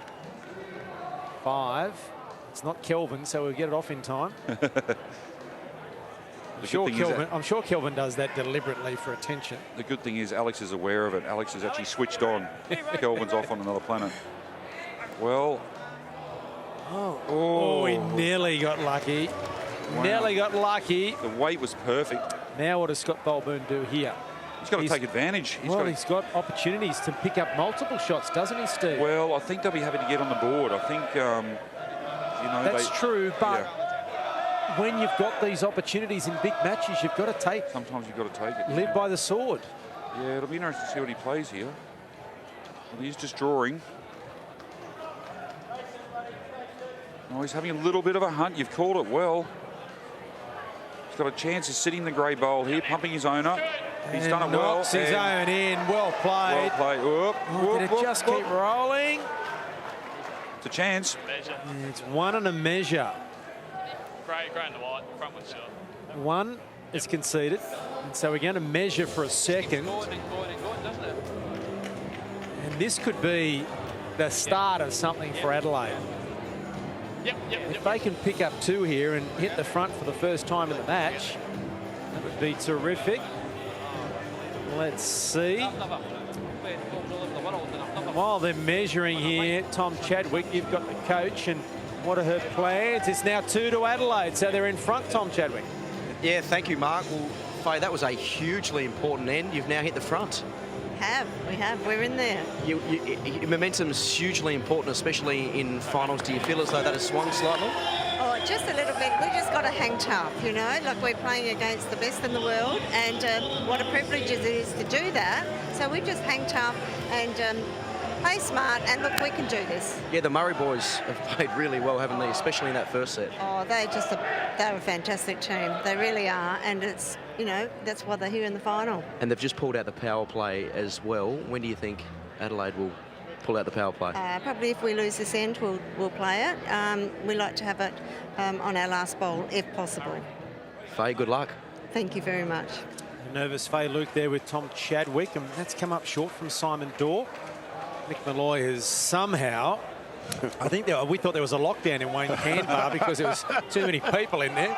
5. It's not Kelvin, so we'll get it off in time. I'm sure Kelvin does that deliberately for attention. The good thing is Alex is aware of it. Alex is actually switched on. Kelvin's off on another planet. Well. Oh, he nearly got lucky. Wow. Nearly got lucky. The weight was perfect. Now what does Scott Tholburn do here? He's got to take advantage. He's got opportunities to pick up multiple shots, doesn't he, Steve? Well, I think they'll be happy to get on the board. I think, That's true, but when you've got these opportunities in big matches, you've got to take. Sometimes you've got to take it. Live by the sword. Yeah, it'll be interesting to see what he plays here. Well, he's just drawing. Oh, he's having a little bit of a hunt. You've called it well. He's got a chance of sitting the grey bowl here, pumping his own up. He's done it well. Knocks his own in. Well played. Well played. Whoop, did it just keep rolling? It's a chance. It's 1 and a measure. Great and the white. Front one shot. 1 is conceded. And so we're going to measure for a second. Doesn't it? And this could be the start of something for Adelaide. If they can pick up 2 here and hit the front for the first time in the match, that would be terrific. Let's see. While they're measuring here, Tom Chadwick, you've got the coach, and what are her plans? It's now 2 to Adelaide, so they're in front, Tom Chadwick. Yeah, thank you, Mark. Well, Faye, that was a hugely important end. You've now hit the front. We have. We're in there. Momentum's hugely important, especially in finals. Do you feel as though that has swung slightly? Oh, just a little bit. We just got to hang tough, you know. Like, we're playing against the best in the world, and what a privilege it is to do that. So we just hang tough and play smart, and look, we can do this. Yeah, the Murray boys have played really well, haven't they? Especially in that first set. Oh, they're a fantastic team. They really are, and it's, you know, that's why they're here in the final. And they've just pulled out the power play as well. When do you think Adelaide will pull out the power play? Probably if we lose this end, we'll play it. We like to have it on our last bowl, if possible. Faye, good luck. Thank you very much. Nervous Faye Luke there with Tom Chadwick, and that's come up short from Simon Dorr. Nick Malloy has somehow, I think we thought there was a lockdown in Wayne Canbar because there was too many people in there.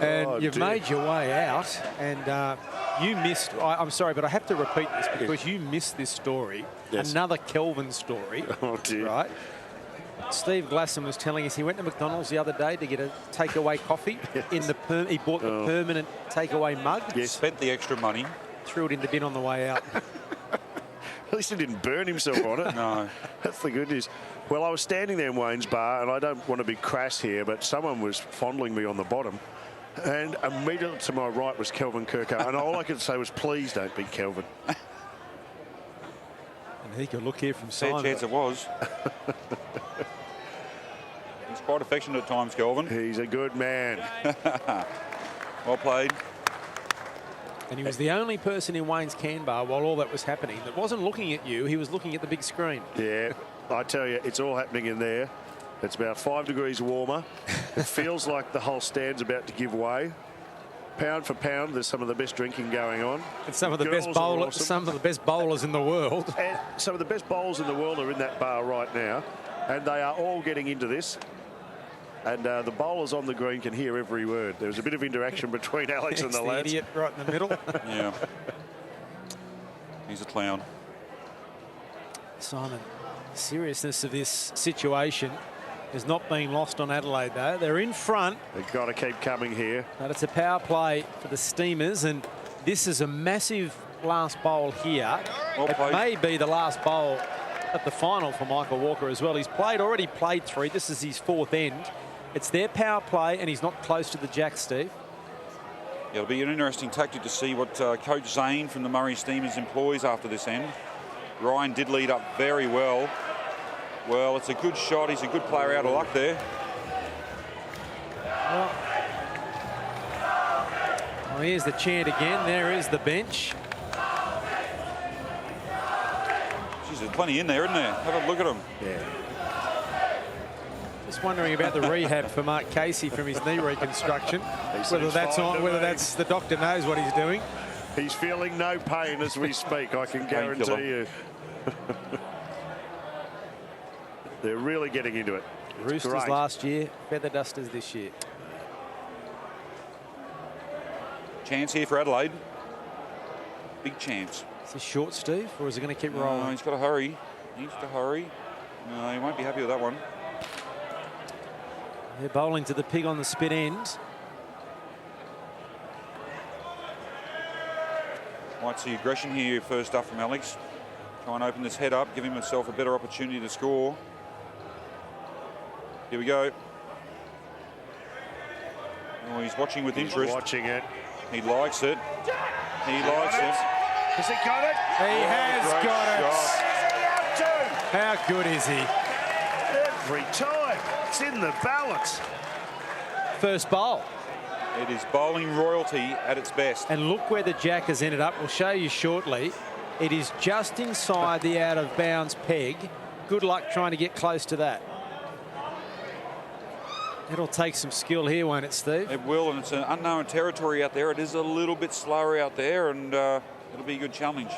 And you've made your way out, and you missed, I'm sorry, but I have to repeat this because you missed this story, another Kelvin story, right? Steve Glasson was telling us he went to McDonald's the other day to get a takeaway coffee. In the he bought the permanent takeaway mug. Yes. Spent the extra money. Threw it in the bin on the way out. At least he didn't burn himself on it. No. That's the good news. Well, I was standing there in Wayne's bar, and I don't want to be crass here, but someone was fondling me on the bottom. And immediately to my right was Kelvin 𝘗𝘳𝘥𝘆. And all I could say was, please don't beat Kelvin. And he could look here from Simon. Fair chance it was. He's quite affectionate at times, Kelvin. He's a good man. Well played. And he was the only person in Wayne's Canbar while all that was happening that wasn't looking at you. He was looking at the big screen. Yeah, I tell you, it's all happening in there. It's about 5 degrees warmer. It feels like the whole stand's about to give way. Pound for pound, there's some of the best drinking going on. And some of the best bowlers, awesome. some of the best bowlers in the world. And some of the best bowlers in the world are in that bar right now, and they are all getting into this. And the bowlers on the green can hear every word. There was a bit of interaction between Alex and the lads. Idiot right in the middle. Yeah. He's a clown. Simon, the seriousness of this situation is not being lost on Adelaide, though. They're in front. They've got to keep coming here. But it's a power play for the Steamers, and this is a massive last bowl here. Well it played. may be the last bowl at the final for Michael Walker as well. He's already played 3. This is his 4th end. It's their power play, and he's not close to the jack, Steve. Yeah, it'll be an interesting tactic to see what Coach Zane from the Murray Steamers employs after this end. Ryan did lead up very well. Well, it's a good shot. He's a good player, out of luck there. Well, here's the chant again. There is the bench. Geez, there's plenty in there, isn't there? Have a look at him. Yeah. Just wondering about the rehab for Mark Casey from his knee reconstruction. Whether that's on, whether that's the doctor knows what he's doing. He's feeling no pain as we speak, I can guarantee you. They're really getting into it. It's Roosters great. last year, Feather Dusters this year. Chance here for Adelaide. Big chance. Is this short, Steve, or is it going to keep rolling? No, he's got to hurry. He needs to hurry. No, he won't be happy with that one. They're bowling to the pig on the spit end. Might see aggression here first up from Alex. Try and open this head up, give himself a better opportunity to score. Here we go. Oh, he's watching with interest. He's watching it. He likes it. He likes it. Has he got it? He has Great got shot. it. How good is he? Every time. It's in the balance. First bowl. It is bowling royalty at its best. And look where the jack has ended up. We'll show you shortly. It is just inside the out of bounds peg. Good luck trying to get close to that. It'll take some skill here, won't it, Steve? It will, and it's an unknown territory out there. It is a little bit slower out there, and it'll be a good challenge.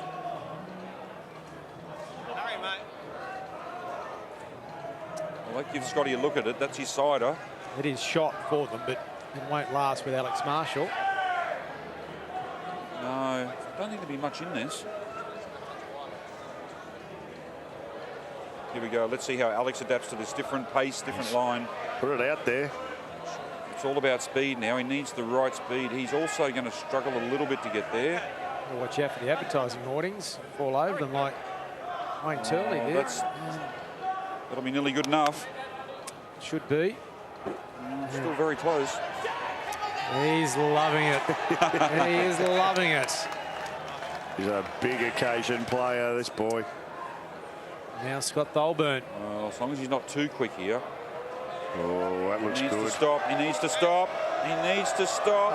Well, that gives Scotty a look at it. That's his sider. It is shot for them, but it won't last with Alex Marshall. No, I don't think there'll be much in this. Here we go. Let's see how Alex adapts to this different pace, different line. Put it out there. It's all about speed now. He needs the right speed. He's also going to struggle a little bit to get there. We'll watch out for the advertising hoardings. Fall over them like Wayne Turley did. That'll be nearly good enough. Should be. Still very close. He's loving it. He is loving it. He's a big occasion player, this boy. Now Scott Tholburn. Well, as long as he's not too quick here. Oh, that looks He needs good. to stop. He needs to stop. He needs to stop.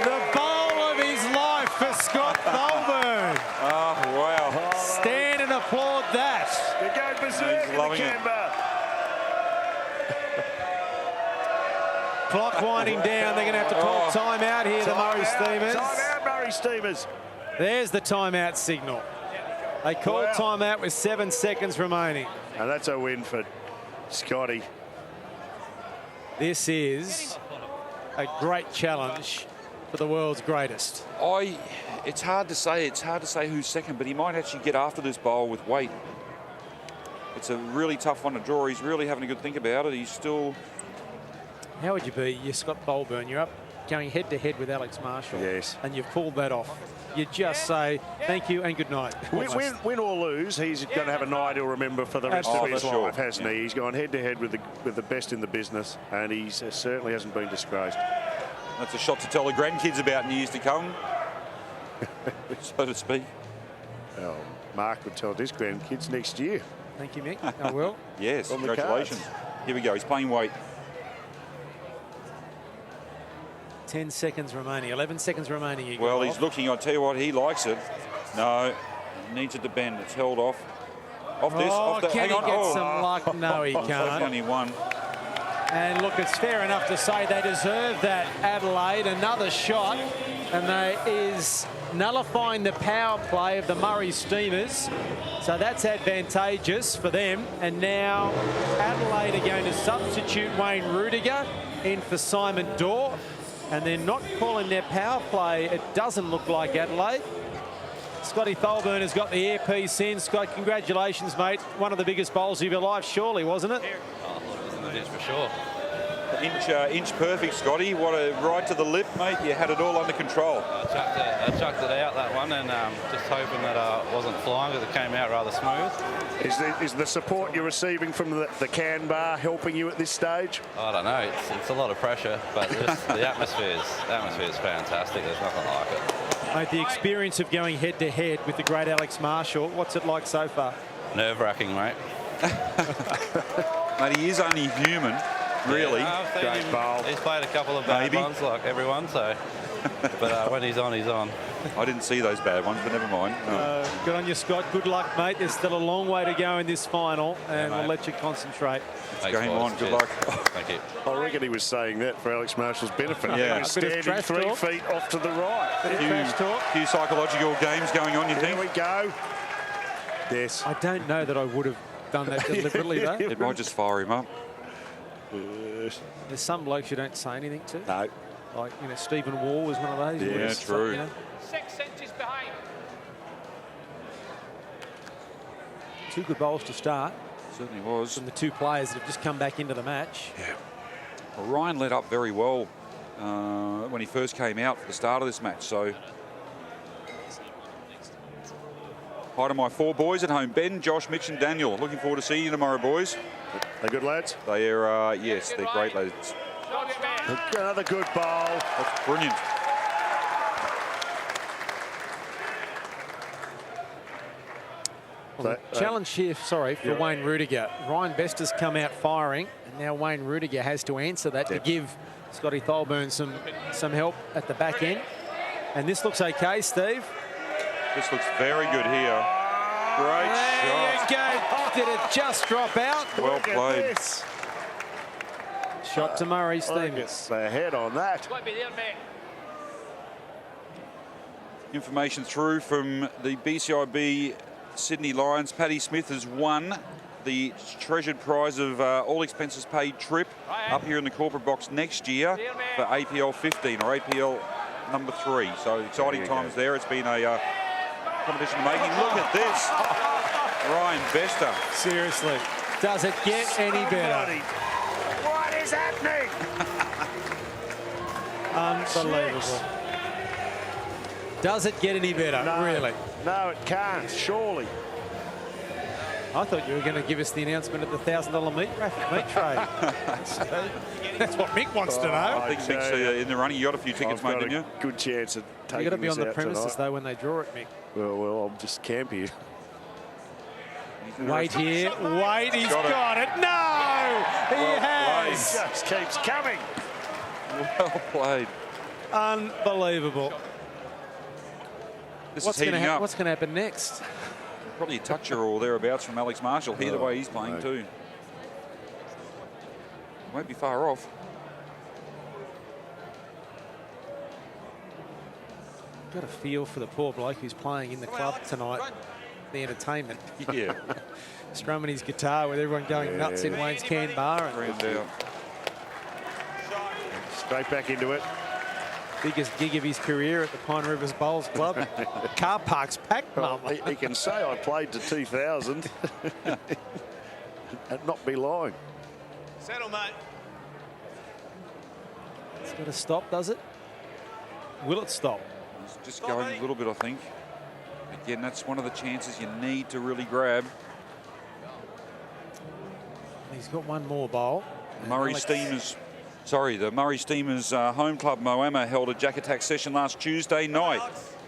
The bowl of his life for Scott Tholburn. Oh, wow. Stand and applaud that. They go berserk in the loving it. Canberra. Clock winding down. They're going to have to call timeout here, the Murray Steamers. Timeout, Murray Steamers. There's the timeout signal. They called timeout with 7 seconds remaining. And that's a win for Scotty. This is a great challenge for the world's greatest. It's hard to say. It's hard to say who's second, but he might actually get after this bowl with weight. It's a really tough one to draw. He's really having a good think about it. He's still... How would you be? You're Scott Bolburn. You're up going head-to-head with Alex Marshall. Yes. And you've pulled that off. You just say thank you and good night. Win or lose, he's going to have a night he'll remember for the rest of his life, hasn't he? He's gone head-to-head with the best in the business, and he certainly hasn't been disgraced. That's a shot to tell the grandkids about in years to come, so to speak. Well, Mark would tell his grandkids next year. Thank you, Mick. I will. Yes, congratulations. Here we go. He's playing weight. 10 seconds remaining. 11 seconds remaining. Well, he's looking. I'll tell you what, he likes it. No, needs it to bend. It's held off. Off this. Off the, can hang he on. get some luck? No, he can't. Only one. And look, it's fair enough to say they deserve that, Adelaide. Another shot, and they is nullifying the power play of the Murray Steamers. So that's advantageous for them. And now Adelaide are going to substitute Wayne Rudiger in for Simon Dorr. And they're not calling their power play. It doesn't look like Adelaide. Scotty Tholburn has got the earpiece in. Scott, congratulations, mate. One of the biggest bowls of your life, surely, wasn't it? Oh, I thought it was in the ditch for sure. Inch perfect, Scotty. What a right to the lip, mate. You had it all under control. I chucked it out, that one, and just hoping that it wasn't flying because it came out rather smooth. Is the support you're receiving from the can bar helping you at this stage? I don't know. It's a lot of pressure, but just the atmosphere is fantastic. There's nothing like it. Mate, the experience of going head-to-head with the great Alex Marshall, what's it like so far? Nerve-wracking, mate. Mate, he is only human. Really? Yeah, great bowl. He's played a couple of bad ones like everyone, so. But when he's on, he's on. I didn't see those bad ones, but never mind. No. Good on you, Scott. Good luck, mate. There's still a long way to go in this final, and we'll let you concentrate. Thanks, game on. Good luck. Thank you. I reckon he was saying that for Alex Marshall's benefit. Yeah. He was standing 3 feet off to the right. Few psychological games going on, you think? Here we go. Yes. I don't know that I would have done that deliberately, though. It might just fire him up. There's some blokes you don't say anything to. No. Like, Stephen Wall was one of those. Yeah, true. 6 inches behind. 2 good bowls to start. Certainly was. From the 2 players that have just come back into the match. Yeah. Well, Ryan led up very well when he first came out for the start of this match. So, hi to my 4 boys at home: Ben, Josh, Mitch, and Daniel. Looking forward to seeing you tomorrow, boys. They're good lads? They are, yes, they're great lads. Another good bowl. That's brilliant. Well, the challenge here, for Wayne Rudiger. Ryan Bester's come out firing, and now Wayne Rudiger has to answer that to give Scotty Tholburn some help at the back end. And this looks okay, Steve. This looks very good here. Great shot. There you go. Did it just drop out? Well played. Shot to Murray Steamers. They're ahead on that. Information through from the BCIB Sydney Lions. Paddy Smith has won the treasured prize of all expenses paid trip up here in the corporate box next year for APL 15 or APL number 3. So exciting times there. It's been a competition making. Look at this. Ryan Bester. Seriously. Does it get any better? What is happening? Unbelievable. Does it get any better? No, really? No, it can't, surely. I thought you were going to give us the announcement of the $1,000 meat trade. That's what Mick wants to know. I think Mick's in the running. You got a few tickets, mate, didn't you? Good chance of taking You got to be on the this out premises, tonight. though, when they draw it, Mick. Well, I'm just camp here. Wait here. Wait, he's got it. No! He has! He just keeps coming. Well played. Unbelievable. This is heating up. What's going to happen next? Probably a toucher or thereabouts from Alex Marshall here, the way he's playing too. Won't be far off. Got a feel for the poor bloke who's playing in the club tonight. The entertainment. Yeah. Strumming his guitar with everyone going nuts in 𝘱𝘳𝘦𝘴𝘦𝘯𝘵. Straight back into it. Biggest gig of his career at the Pine Rivers Bowls Club. Car park's packed, Well, mum. he can say I played to 2000 and not be lying. Settle, mate. It's got to stop, does it? Will it stop? It's just going a little bit, I think. Again, that's one of the chances you need to really grab. He's got one more bowl. The Murray Steamers home club Moama held a jack attack session last Tuesday night.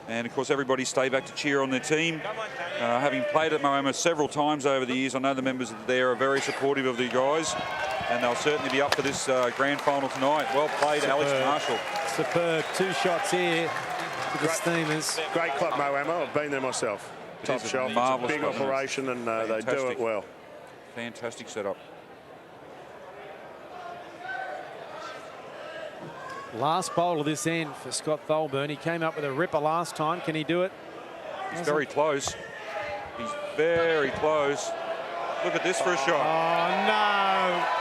And of course, everybody stay back to cheer on their team. Having played at Moama several times over the years, I know the members there are very supportive of the guys. And they'll certainly be up for this grand final tonight. Well played, Superb. Alex Marshall. Superb. 2 shots here for the Steamers. Great club, Moama. I've been there myself. Top is a shelf. marvellous Big club, isn't it? operation, and they do it well. Fantastic setup. Last bowl of this end for Scott Tholburn. He came up with a ripper last time. Can he do it? He's very close. He's very close. Look at this for a shot. Oh, no.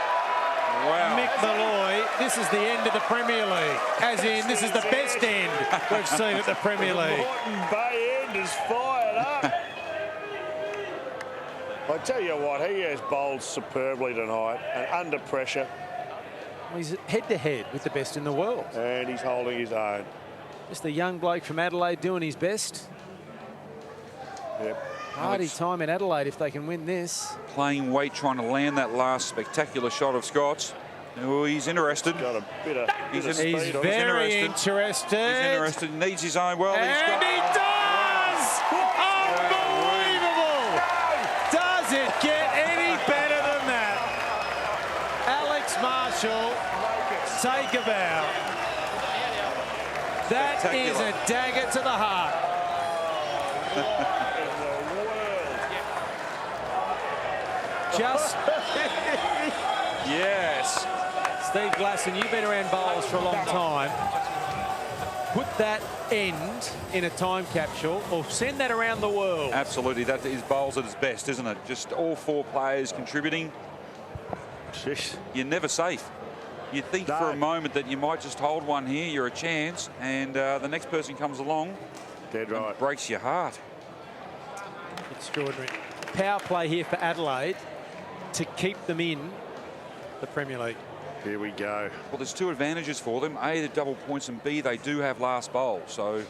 Wow. Mick Malloy, this is the end of the Premier League. As in, this is the best end we've seen at the Premier League. Moreton Bay end is fired up. I tell you what, he has bowled superbly tonight and under pressure. He's head-to-head with the best in the world. And he's holding his own. Just a young bloke from Adelaide doing his best. Yep. Party time in Adelaide if they can win this. Playing weight, trying to land that last spectacular shot of Scott's. Oh, he's interested. Got a bit of He's speed on him. very interested. He's interested. He needs his own. Well, he's got. And he does! Unbelievable! Does it get any better than that? Alex Marshall, take a bow. That is a dagger to the heart. Just Yes. Steve Glasson, you've been around bowls for a long time. Put that end in a time capsule or send that around the world. Absolutely. That is bowls at its best, isn't it? Just all 4 players contributing. Jeez. You're never safe. You think for a moment that you might just hold one here, you're a chance, and the next person comes along. Dead right. And breaks your heart. Extraordinary. Power play here for Adelaide to keep them in the Premier League. Here we go. Well, there's 2 advantages for them. A, the double points, and B, they do have last bowl. So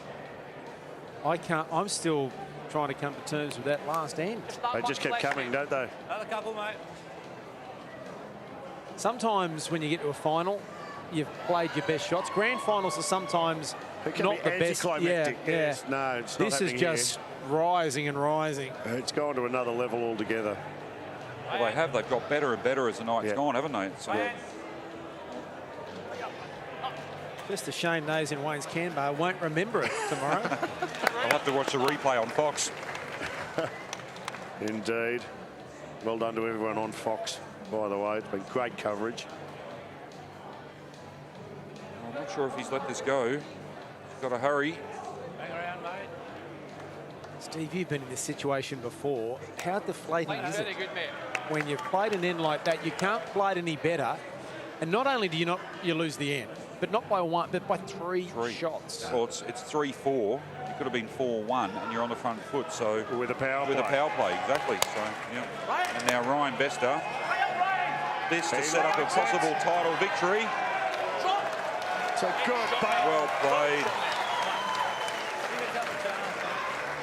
I'm still trying to come to terms with that last end. They just kept coming, don't they? Another couple, mate. Sometimes when you get to a final, you've played your best shots. Grand finals are sometimes It can not be the best. anticlimactic. Yeah. Yes. No, it's not This is happening just rising and rising. here. It's gone to another level altogether. well, they have. They've got better and better as the night's gone, haven't they? So, Just a shame 𝘱𝘳𝘦𝘴𝘦𝘯𝘵 won't remember it tomorrow. I'll have to watch the replay on Fox. Indeed. Well done to everyone on Fox, by the way. It's been great coverage. I'm not sure if he's let this go. He's got to hurry. Hang around, mate. Steve, you've been in this situation before. How deflating is it? Good man. When you've played an end like that, you can't play it any better. And not only do you lose the end, but not by 1, but by 3 shots. Well, it's 3-4. You could have been 4-1, and you're on the front foot. So with a power play. With a power play, exactly. So yeah. And now Ryan Bester. This to set up a possible title victory. It's a good ball. Well played.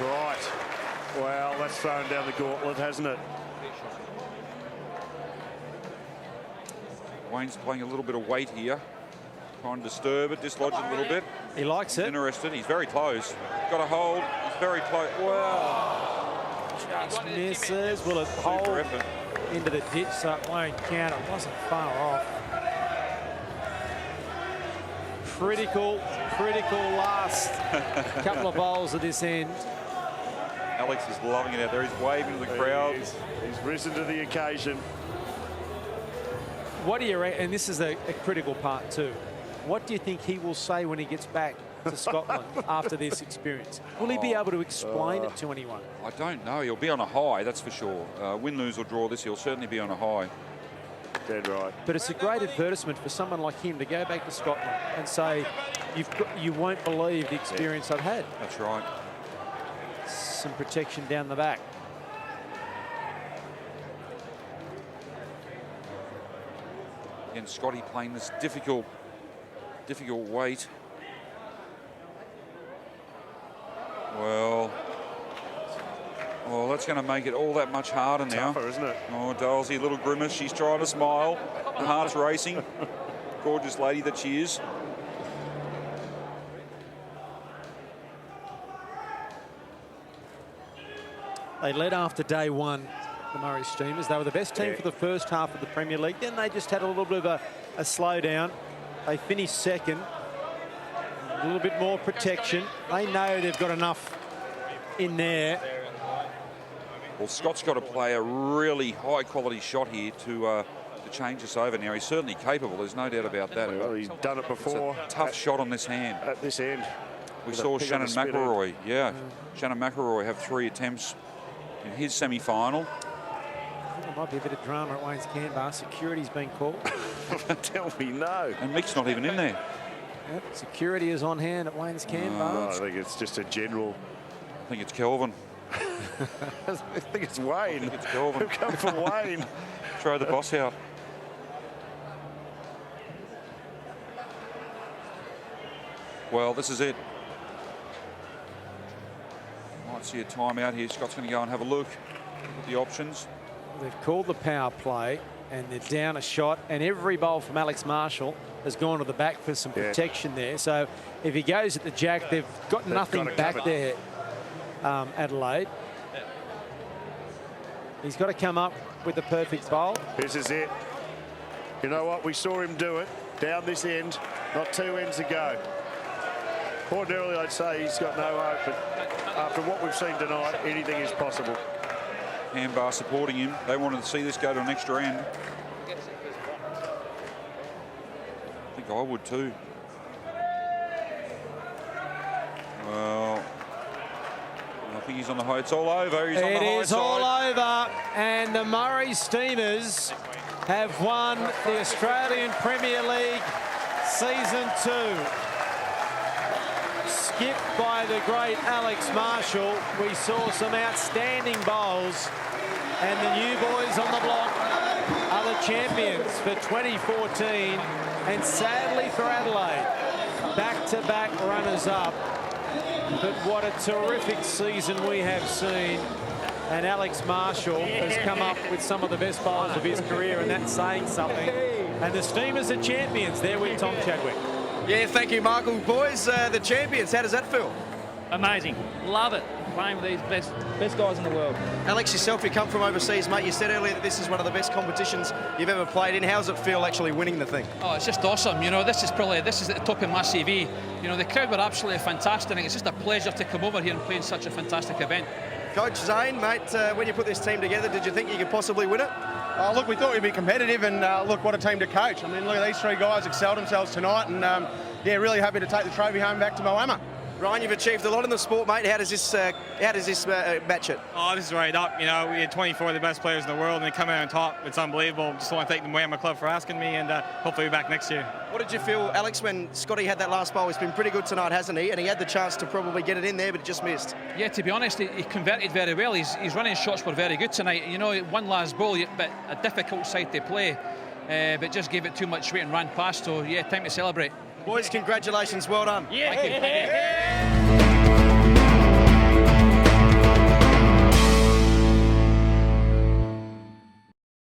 Right. Well, that's thrown down the gauntlet, hasn't it? Wayne's playing a little bit of weight here. Trying to disturb it, dislodge it a little bit. He likes it. Interested. He's very close. Got a hold. He's very close. Wow. Just misses. Will it hold into the ditch so it won't count? It wasn't far off. Critical last couple of bowls of this end. Alex is loving it out there. He's waving to the crowd. He's risen to the occasion. What do you reckon? And this is a critical part too. What do you think he will say when he gets back to Scotland after this experience? Will he be able to explain it to anyone? I don't know. He'll be on a high, that's for sure. Win, lose or draw this, he'll certainly be on a high. Dead right. But it's a great advertisement for someone like him to go back to Scotland and say, you won't believe the experience I've had. That's right. Some protection down the back. Again, Scotty playing this difficult weight. Well, that's going to make it all that much harder now. Tougher, isn't it? Oh, Dalsey, a little grimace. She's trying to smile. The heart's racing. Gorgeous lady that she is. They led after day one, the Murray Steamers. They were the best team for the first half of the Premier League. Then they just had a little bit of a slowdown. They finished second. A little bit more protection. They know they've got enough in there. Well, Scott's got to play a really high-quality shot here to change this over. Now, he's certainly capable. There's no doubt about that. Well, he's done it before. It's a tough shot on this hand. At this end. We saw Shannon McElroy. Yeah, Shannon McElroy have 3 attempts in his semi-final. I think there might be a bit of drama at @𝘗𝘳𝘴𝘦𝘥. Security's been called. Tell me no. And Mick's not even in there. Yep, security is on hand at @𝘗𝘳𝘴𝘦𝘥. I think it's just a general. I think it's Kelvin. I think it's Wayne. I think it's Kelvin. We've come for Wayne. Throw the boss out. Well, this is it. Might see a timeout here. Scott's going to go and have a look at the options. They've called the power play and they're down a shot, and every bowl from Alex Marshall has gone to the back for some protection there. So if he goes at the jack, they've got nothing back there, Adelaide. He's got to come up with the perfect bowl. This is it. You know what? We saw him do it down this end, not 2 ends ago. Ordinarily, I'd say he's got no hope, but after what we've seen tonight, anything is possible. Handbar supporting him. They wanted to see this go to an extra end. I think I would too. Well, I think he's on the high. It's all over. He's on the high side. It is all over, and the Murray Steamers have won the Australian Premier League Season 2. Skipped by the great Alex Marshall. We saw some outstanding bowls, and the new boys on the block are the champions for 2014, and sadly for Adelaide, back-to-back runners-up. But what a terrific season we have seen, and Alex Marshall has come up with some of the best bowls of his career, and that's saying something. And the Steamers are champions. There with Tom Chadwick. Yeah, thank you, Michael. Boys, the champions, how does that feel? Amazing. Love it. Playing with these best guys in the world. Alex, yourself, you come from overseas, mate. You said earlier that this is one of the best competitions you've ever played in. How does it feel actually winning the thing? Oh, it's just awesome. You know, this is at the top of my CV. You know, the crowd were absolutely fantastic. It's just a pleasure to come over here and play in such a fantastic event. Coach Zane, mate, when you put this team together, did you think you could possibly win it? Look, we thought we'd be competitive, and look, what a team to coach. I mean, look at these 3 guys excelled themselves tonight, and yeah, really happy to take the trophy home back to Moama. Ryan, you've achieved a lot in the sport, mate. How does this match it? Oh, this is right up. You know, we had 24 of the best players in the world, and they come out on top. It's unbelievable. Just want to thank the Moama club for asking me, and hopefully we're back next year. What did you feel, Alex, when Scotty had that last bowl? He's been pretty good tonight, hasn't he? And he had the chance to probably get it in there, but he just missed. Yeah, to be honest, he converted very well. His running shots were very good tonight. You know, one last bowl, but a difficult side to play, but just gave it too much weight and ran past. So, yeah, time to celebrate. Boys, congratulations. Well done. Yeah. Thank you.